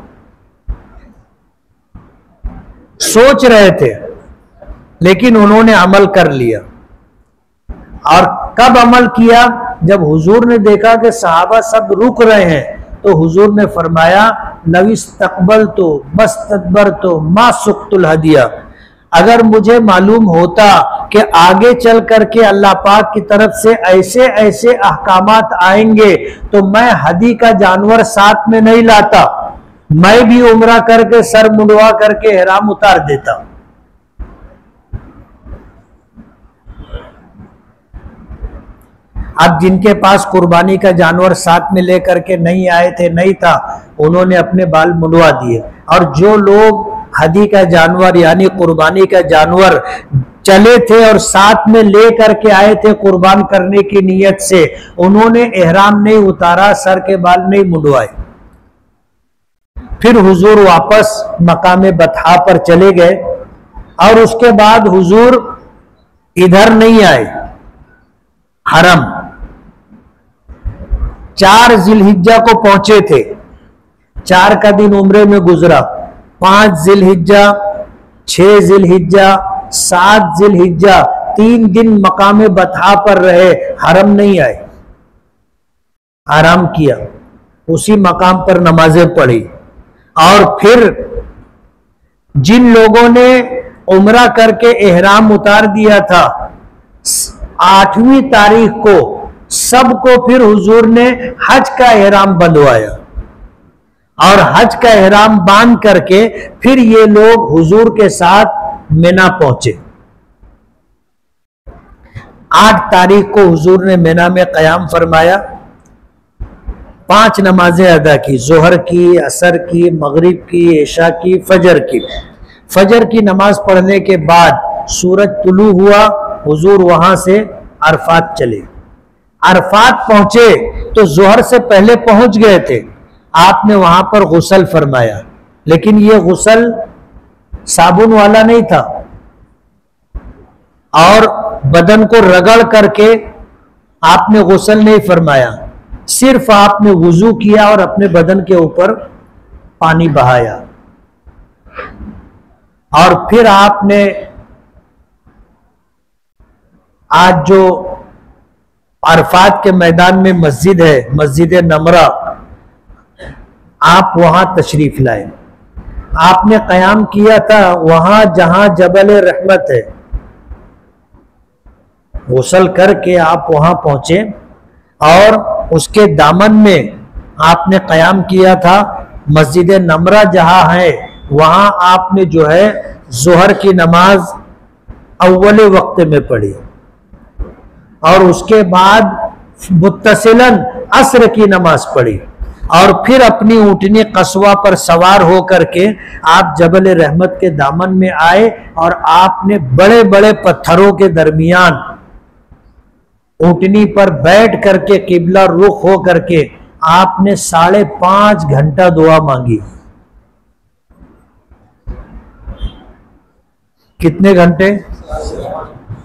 Speaker 1: सोच रहे थे, लेकिन उन्होंने अमल कर लिया। और कब अमल किया? जब हुजूर ने देखा कि सहाबा सब रुक रहे हैं तो हुजूर ने फरमाया लविस्तकबल तो मस्तदबर तो मा सुक्तुल हदिया। अगर मुझे मालूम होता कि आगे चल करके अल्लाह पाक की तरफ से ऐसे ऐसे अहकामात आएंगे तो मैं हदी का जानवर साथ में नहीं लाता, मैं भी उम्रा करके सर मुंडवा करके एहराम उतार देता। अब जिनके पास कुर्बानी का जानवर साथ में लेकर के नहीं आए थे, नहीं था, उन्होंने अपने बाल मुंडवा दिए। और जो लोग हदी का जानवर यानी कुर्बानी का जानवर चले थे और साथ में ले करके आए थे कुर्बान करने की नीयत से, उन्होंने एहराम नहीं उतारा, सर के बाल नहीं मुंडवाए। फिर हुजूर वापस मकाम बतहा पर चले गए और उसके बाद हुजूर इधर नहीं आए हरम। 4 जिलहिज्जा को पहुंचे थे, 4 का दिन उम्रे में गुजरा, 5 जिलहिज्जा, 6 जिलहिज्जा, 7 जिलहिज्जा, 3 दिन मकाम बतहा पर रहे, हरम नहीं आए, आराम किया, उसी मकाम पर नमाजें पढ़ी। और फिर जिन लोगों ने उम्रा करके एहराम उतार दिया था 8वीं तारीख को, सबको फिर हुजूर ने हज का एहराम बंधवाया और हज का एहराम बांध करके फिर ये लोग हुजूर के साथ मिना पहुंचे। 8 तारीख को हुजूर ने मिना में क़याम फरमाया, 5 नमाजें अदा की, जोहर की, असर की, मगरिब की, इशा की, फजर की। फजर की नमाज पढ़ने के बाद सूरज तुलू हुआ, हुजूर वहां से अरफात चले। अरफात पहुंचे तो जोहर से पहले पहुंच गए थे, आपने वहां पर गुसल फरमाया, लेकिन ये गुसल साबुन वाला नहीं था और बदन को रगड़ करके आपने गुसल नहीं फरमाया, सिर्फ आपने वुजू किया और अपने बदन के ऊपर पानी बहाया। और फिर आपने आज जो अरफात के मैदान में मस्जिद है, मस्जिद नमरा, आप वहां तशरीफ लाए। आपने क़याम किया था वहां जहां जबल रहमत है, गुसल करके आप वहां पहुंचे और उसके दामन में आपने क़याम किया था। मस्जिद नमरा जहां है वहां आपने जो है जोहर की नमाज अव्वल वक्त में पढ़ी और उसके बाद मुत्तसिलन असर की नमाज पढ़ी और फिर अपनी ऊँटनी कस्वा पर सवार होकर के आप जबल रहमत के दामन में आए और आपने बड़े बड़े पत्थरों के दरमियान ऊँटनी पर बैठ करके किबला रुख हो करके आपने 5.5 घंटा दुआ मांगी। कितने घंटे?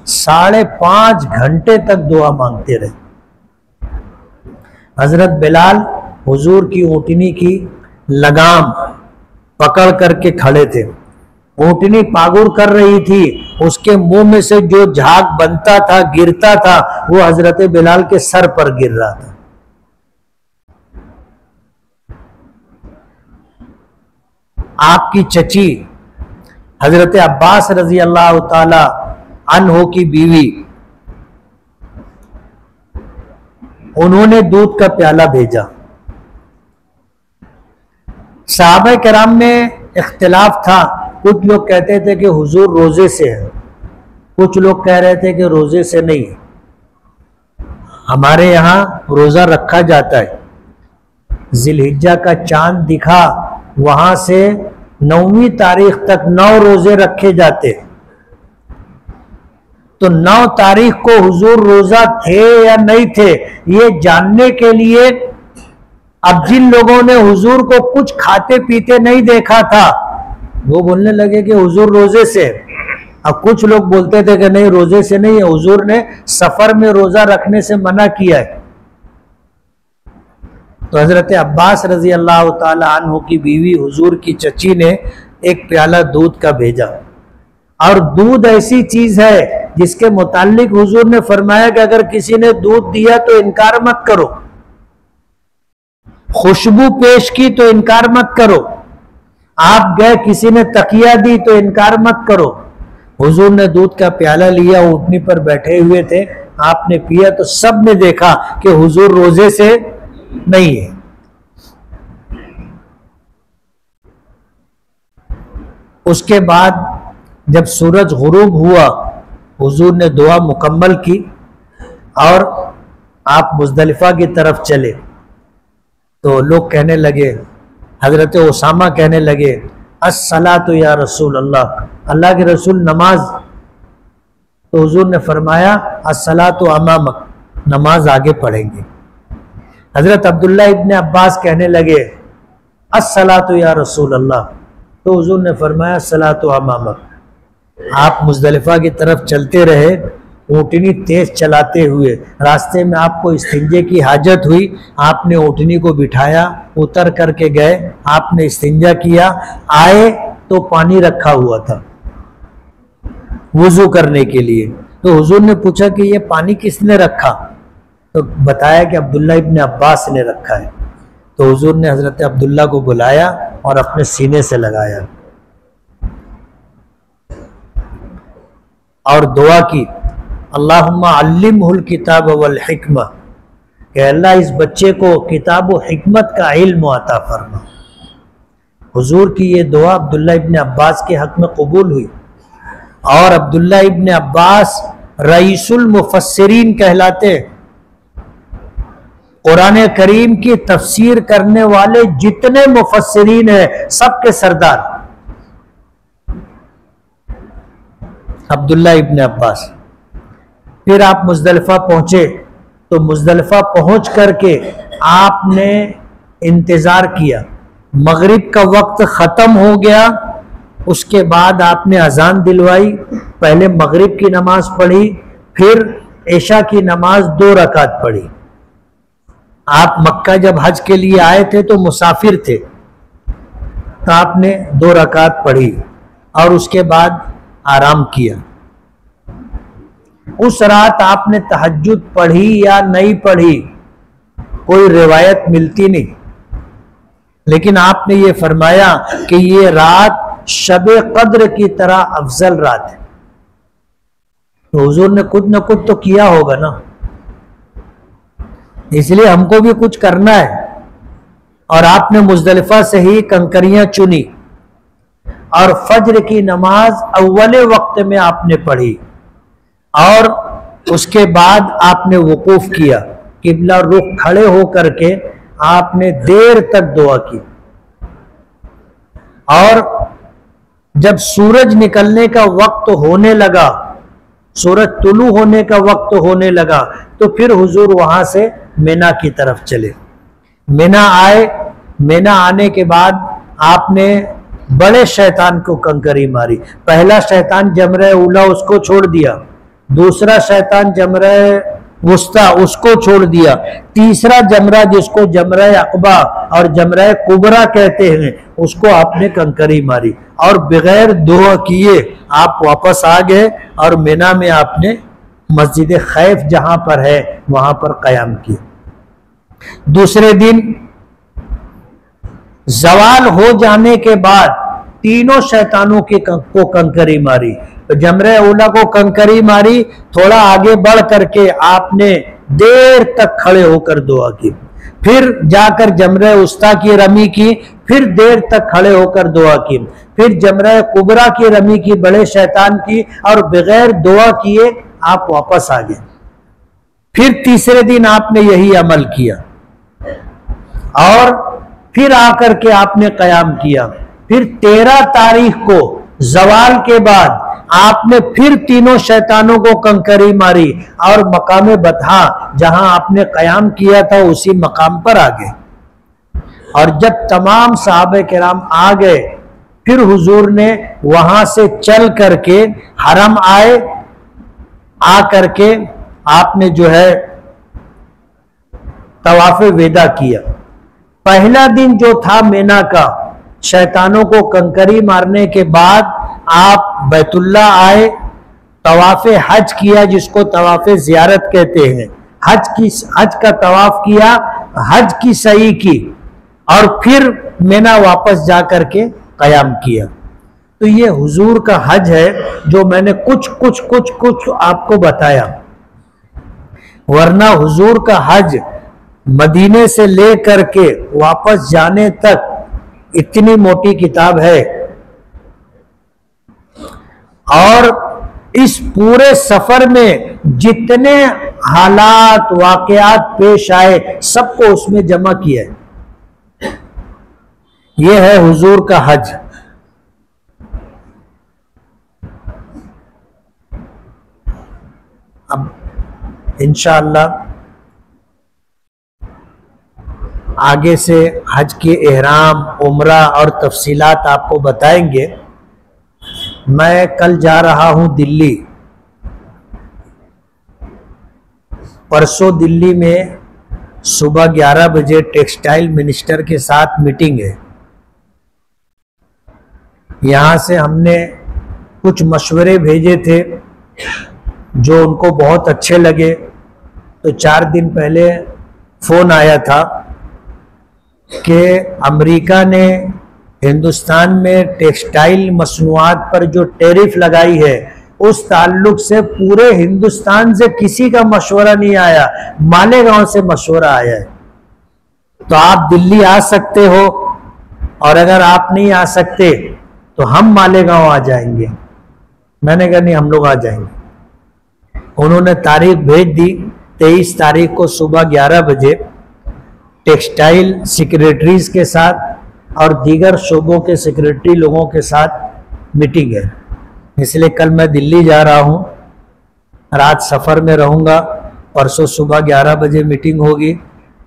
Speaker 1: 5.5 घंटे तक दुआ मांगते रहे। हजरत बिलाल हुजूर की ऊँटनी की लगाम पकड़ करके खड़े थे। ऊँटनी पागुर कर रही थी, उसके मुंह में से जो झाग बनता था, गिरता था, वो हजरत बिलाल के सर पर गिर रहा था। आपकी चची हजरत अब्बास रजी अल्लाह ताला अन्हो की बीवी, उन्होंने दूध का प्याला भेजा। सहाबा किराम में इख्तिलाफ था, कुछ लोग कहते थे कि हुजूर रोजे से है, कुछ लोग कह रहे थे कि रोजे से नहीं। हमारे यहाँ रोजा रखा जाता है, जिलहिज्जा का चांद दिखा वहां से 9वीं तारीख तक 9 रोजे रखे जाते। तो 9 तारीख को हुजूर रोजा थे या नहीं थे, ये जानने के लिए अब जिन लोगों ने हुजूर को कुछ खाते पीते नहीं देखा था, वो बोलने लगे कि हुजूर रोजे से। अब कुछ लोग बोलते थे कि नहीं, रोजे से नहीं है, हुजूर ने सफर में रोजा रखने से मना किया है। तो हजरत अब्बास रजी अल्लाह ताला अन्हु की बीवी हुजूर की चची ने एक प्याला दूध का भेजा। और दूध ऐसी चीज है जिसके मुताल्लिक हुजूर ने फरमाया कि अगर किसी ने दूध दिया तो इनकार मत करो, खुशबू पेश की तो इनकार मत करो, आप गए किसी ने तकिया दी तो इनकार मत करो। हुजूर ने दूध का प्याला लिया, ऊँटनी पर बैठे हुए थे, आपने पिया तो सब ने देखा कि हुजूर रोजे से नहीं है। उसके बाद जब सूरज गुरूब हुआ, हुजूर ने दुआ मुकम्मल की और आप मुजदलिफा की तरफ चले। तो लोग कहने लगे, हजरत उसामा कहने लगे, अस्सलातु या रसूल अल्लाह, अल्लाह के रसूल नमाज। तो हुजूर ने फरमाया अस्सलातु अमामक, नमाज आगे पढ़ेंगे। हजरत अब्दुल्ला इब्ने अब्बास कहने लगे अस्सलातु या रसूल अल्लाह, तो हुजूर ने फरमाया अस्सलातु अमामक। आप मुजदलिफा की तरफ चलते रहे, ऊँटनी तेज चलाते हुए। रास्ते में आपको इस्तिंजे की हाजत हुई, आपने ऊँटनी को बिठाया, उतर करके गए, आपने इस्तिंजा किया, आए तो पानी रखा हुआ था वुजू करने के लिए। तो हुजूर ने पूछा कि ये पानी किसने रखा? तो बताया कि अब्दुल्ला इब्ने अब्बास ने रखा है। तो हुजूर ने हजरत अब्दुल्ला को बुलाया और अपने सीने से लगाया और दुआ की, अल्लाहुम्मा अल्लिमहुल किताब वल हिकमा, कि अल्लाह इस बच्चे को किताब व हिकमत का इल्म अता फरमा। हुजूर की ये दुआ अब्दुल्ला इब्ने अब्बास के हक में कबूल हुई और अब्दुल्ला इब्ने अब्बास रईसुल मुफस्सिरीन कहलाते। कुरान करीम की तफसीर करने वाले जितने मुफस्सिरीन हैं सबके सरदार अब्दुल्ला इब्ने अब्बास। फिर आप मुजदलिफा पहुंचे, तो मुजदलिफा पहुंच करके आपने इंतजार किया, मगरिब का वक्त खत्म हो गया। उसके बाद आपने अजान दिलवाई, पहले मगरिब की नमाज पढ़ी, फिर इशा की नमाज 2 रकात पढ़ी। आप मक्का जब हज के लिए आए थे तो मुसाफिर थे, तो आपने 2 रकात पढ़ी और उसके बाद आराम किया। उस रात आपने तहज्जुद पढ़ी या नहीं पढ़ी कोई रिवायत मिलती नहीं, लेकिन आपने ये फरमाया कि ये रात शबे कद्र की तरह अफजल रात है। तो हुजूर ने कुछ न कुछ तो किया होगा ना, इसलिए हमको भी कुछ करना है। और आपने मुजदलिफा से ही कंकरियां चुनी और फज्र की नमाज अव्वले वक्त में आपने पढ़ी और उसके बाद आपने वकूफ किया। किबला रुख खड़े होकर के आपने देर तक दुआ की। और जब सूरज निकलने का वक्त होने लगा, सूरज तुलू होने का वक्त होने लगा, तो फिर हुजूर वहां से मिना की तरफ चले। मिना आए। मिना आने के बाद आपने बड़े शैतान को कंकरी मारी। पहला शैतान जमरे उला उसको छोड़ दिया, दूसरा शैतान जमरे वुस्ता उसको छोड़ दिया, तीसरा जमरा जिसको जमरा अकबा और जमरा कुबरा कहते हैं उसको आपने कंकरी मारी, और बगैर दुआ किए आप वापस आ गए और मिना में आपने मस्जिद खैफ जहां पर है वहां पर कयाम किया। दूसरे दिन जवाल हो जाने के बाद तीनों शैतानों को कंकरी मारी। तो जमरे उला को कंकरी मारी, थोड़ा आगे बढ़ करके आपने देर तक खड़े होकर दुआ की, फिर जाकर जमरे उस्ता की रमी की, फिर देर तक खड़े होकर दुआ की, फिर जमरे कुबरा की रमी की बड़े शैतान की, और बगैर दुआ किए आप वापस आ गए। फिर तीसरे दिन आपने यही अमल किया और फिर आकर के आपने कयाम किया। फिर 13 तारीख को जवाल के बाद आपने फिर तीनों शैतानों को कंकरी मारी और मकाम बतहा जहां आपने कयाम किया था उसी मकाम पर आ गए। और जब तमाम सहाबे किराम आ गए, फिर हुजूर ने वहां से चल करके हरम आए। आ करके आपने जो है तवाफ वेदा किया। पहला दिन जो था मिना का, शैतानों को कंकरी मारने के बाद आप बैतुल्ला आए, तवाफ हज किया जिसको तवाफ जियारत कहते हैं, हज का तवाफ किया, हज की सही की, और फिर मिना वापस जा करके कयाम किया। तो ये हुजूर का हज है जो मैंने कुछ आपको बताया, वरना हुजूर का हज मदीने से लेकर के वापस जाने तक इतनी मोटी किताब है, और इस पूरे सफर में जितने हालात वाकयात पेश आए सबको उसमें जमा किया है। यह है हुजूर का हज। अब इंशाअल्लाह आगे से हज के एहराम, उम्रा और तफसीलात आपको बताएंगे। मैं कल जा रहा हूं दिल्ली। परसों दिल्ली में सुबह 11 बजे टेक्सटाइल मिनिस्टर के साथ मीटिंग है। यहाँ से हमने कुछ मशवरे भेजे थे जो उनको बहुत अच्छे लगे। तो 4 दिन पहले फ़ोन आया था कि अमेरिका ने हिंदुस्तान में टेक्सटाइल मसनूआत पर जो टैरिफ लगाई है उस ताल्लुक से पूरे हिंदुस्तान से किसी का मशवरा नहीं आया, मालेगांव से मशवरा आया है। तो आप दिल्ली आ सकते हो, और अगर आप नहीं आ सकते तो हम मालेगांव आ जाएंगे। मैंने कहा नहीं, हम लोग आ जाएंगे। उन्होंने तारीख भेज दी, 23 तारीख को सुबह 11 बजे टेक्सटाइल सेक्रेटरीज के साथ और दीगर शोबों के सेक्रेटरी लोगों के साथ मीटिंग है। इसलिए कल मैं दिल्ली जा रहा हूँ, रात सफ़र में रहूँगा, परसों सुबह 11 बजे मीटिंग होगी,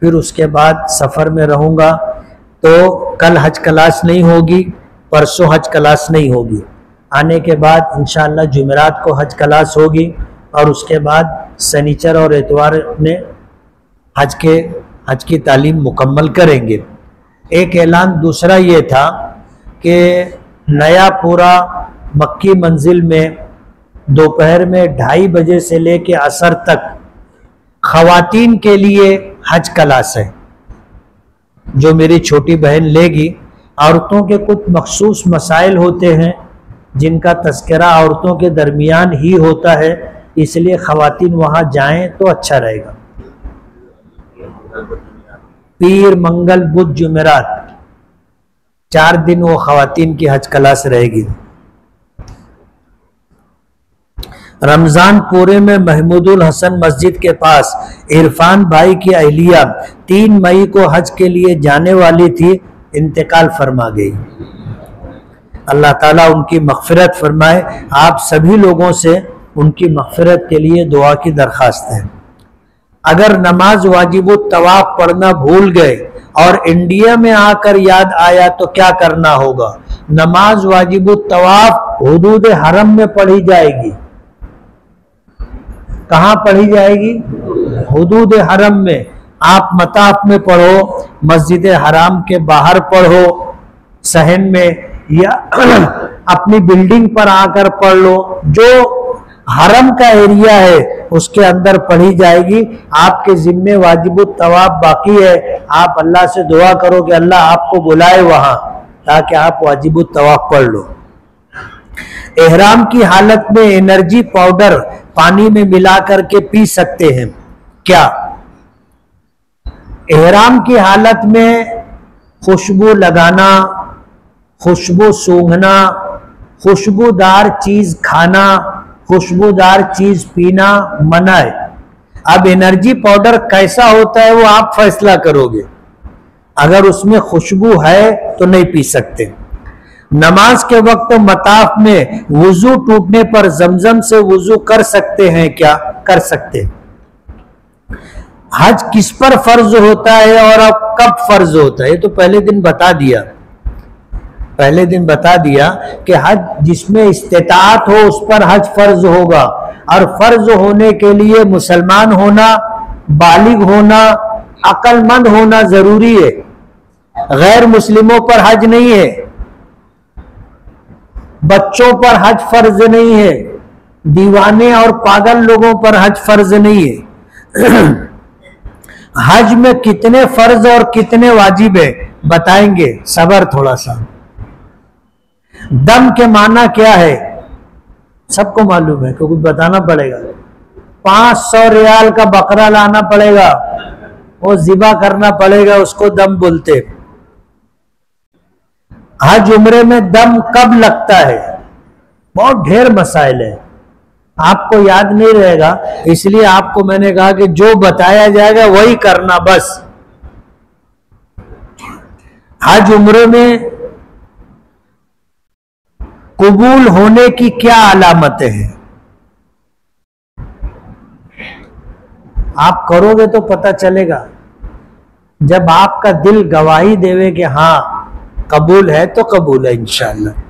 Speaker 1: फिर उसके बाद सफ़र में रहूँगा। तो कल हज क्लास नहीं होगी, परसों हज क्लास नहीं होगी। आने के बाद इंशाअल्लाह जुमेरात को हज क्लास होगी, और उसके बाद शनिचर और इतवार में हज की तालीम मुकम्मल करेंगे। एक ऐलान दूसरा ये था कि नया पूरा मक्की मंजिल में दोपहर में 2:30 बजे से लेके असर तक खवातीन के लिए हज क्लास है, जो मेरी छोटी बहन लेगी। औरतों के कुछ मखसूस मसाइल होते हैं जिनका तस्करा औरतों के दरमियान ही होता है, इसलिए खवातीन वहाँ जाएं तो अच्छा रहेगा। पीर, मंगल, बुध, जुमेरात 4 दिन वो खवातीन की हज क्लास रहेगी। रमजान पूरे में महमूदुल हसन मस्जिद के पास इरफान भाई की अहलिया 3 मई को हज के लिए जाने वाली थी, इंतकाल फरमा गई। अल्लाह ताला उनकी मग़फ़िरत फरमाए। आप सभी लोगों से उनकी मग़फ़िरत के लिए दुआ की दरख्वास्त है। अगर नमाज वाजिबुत तवाफ पढ़ना भूल गए और इंडिया में आकर याद आया तो क्या करना होगा? नमाज वाजिबुत तवाफ हुदूद हरम में पढ़ी जाएगी। कहाँ पढ़ी जाएगी? हुदूद हरम में। आप मताफ में पढ़ो, मस्जिद हराम के बाहर पढ़ो, सहन में, या अपनी बिल्डिंग पर आकर पढ़ लो। जो हरम का एरिया है उसके अंदर पढ़ी जाएगी। आपके जिम्मे वाजिबुत तवाफ बाकी है। आप अल्लाह से दुआ करो कि अल्लाह आपको बुलाए वहां, ताकि आप वाजिबुत तवाफ पढ़ लो। एहराम की हालत में एनर्जी पाउडर पानी में मिला करके पी सकते हैं क्या? एहराम की हालत में खुशबू लगाना, खुशबू सूंघना, खुशबूदार चीज खाना, खुशबूदार चीज पीना मना है। अब एनर्जी पाउडर कैसा होता है वो आप फैसला करोगे। अगर उसमें खुशबू है तो नहीं पी सकते। नमाज के वक्त मताफ में वुजू टूटने पर जमजम से वुजू कर सकते हैं क्या? कर सकते। हज किस पर फर्ज होता है और अब कब फर्ज होता है? ये तो पहले दिन बता दिया। पहले दिन बता दिया कि हज जिसमें इस्तेताअत हो उस पर हज फर्ज होगा, और फर्ज होने के लिए मुसलमान होना, बालिग होना, अक्लमंद होना जरूरी है। गैर मुस्लिमों पर हज नहीं है, बच्चों पर हज फर्ज नहीं है, दीवाने और पागल लोगों पर हज फर्ज नहीं है। हज में कितने फर्ज और कितने वाजिब है बताएंगे, सबर थोड़ा सा। दम के माना क्या है सबको मालूम है, क्योंकि बताना पड़ेगा। 500 रियाल का बकरा लाना पड़ेगा, वो ज़िबा करना पड़ेगा, उसको दम बोलते। हज उम्रे में दम कब लगता है? बहुत ढेर मसाइल है, आपको याद नहीं रहेगा, इसलिए आपको मैंने कहा कि जो बताया जाएगा वही करना बस। हज उम्रे में कबूल होने की क्या अलामतें हैं? आप करोगे तो पता चलेगा। जब आपका दिल गवाही देवे कि हाँ कबूल है तो कबूल है इंशाअल्लाह।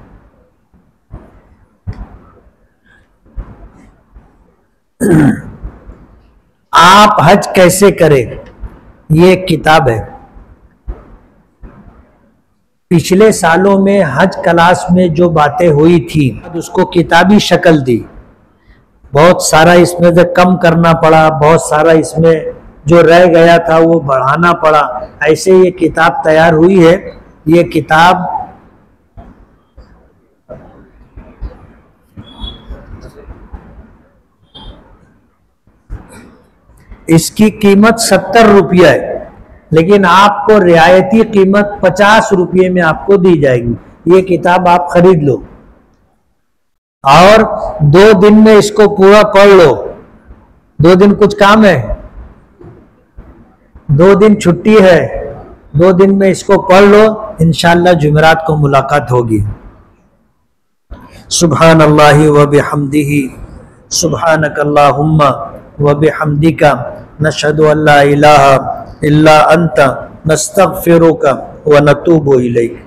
Speaker 1: आप हज कैसे करें, ये एक किताब है। पिछले सालों में हज क्लास में जो बातें हुई थी उसको किताबी शक्ल दी। बहुत सारा इसमें से कम करना पड़ा, बहुत सारा इसमें जो रह गया था वो बढ़ाना पड़ा। ऐसे ये किताब तैयार हुई है। ये किताब इसकी कीमत 70 रुपया है, लेकिन आपको रियायती कीमत 50 रुपये में आपको दी जाएगी। ये किताब आप खरीद लो और 2 दिन में इसको पूरा पढ़ लो। 2 दिन कुछ काम है, 2 दिन छुट्टी है, 2 दिन में इसको पढ़ लो, इंशाअल्लाह जुमेरात को मुलाकात होगी। सुभान अल्लाहि व बिहम्दिही, सुभानक अल्लाहुम्मा व बिहम्दिका, नशहदु अल्ला इलाहा इल्ला अंता, नस्तगफिरुका व नतूबु इलैक।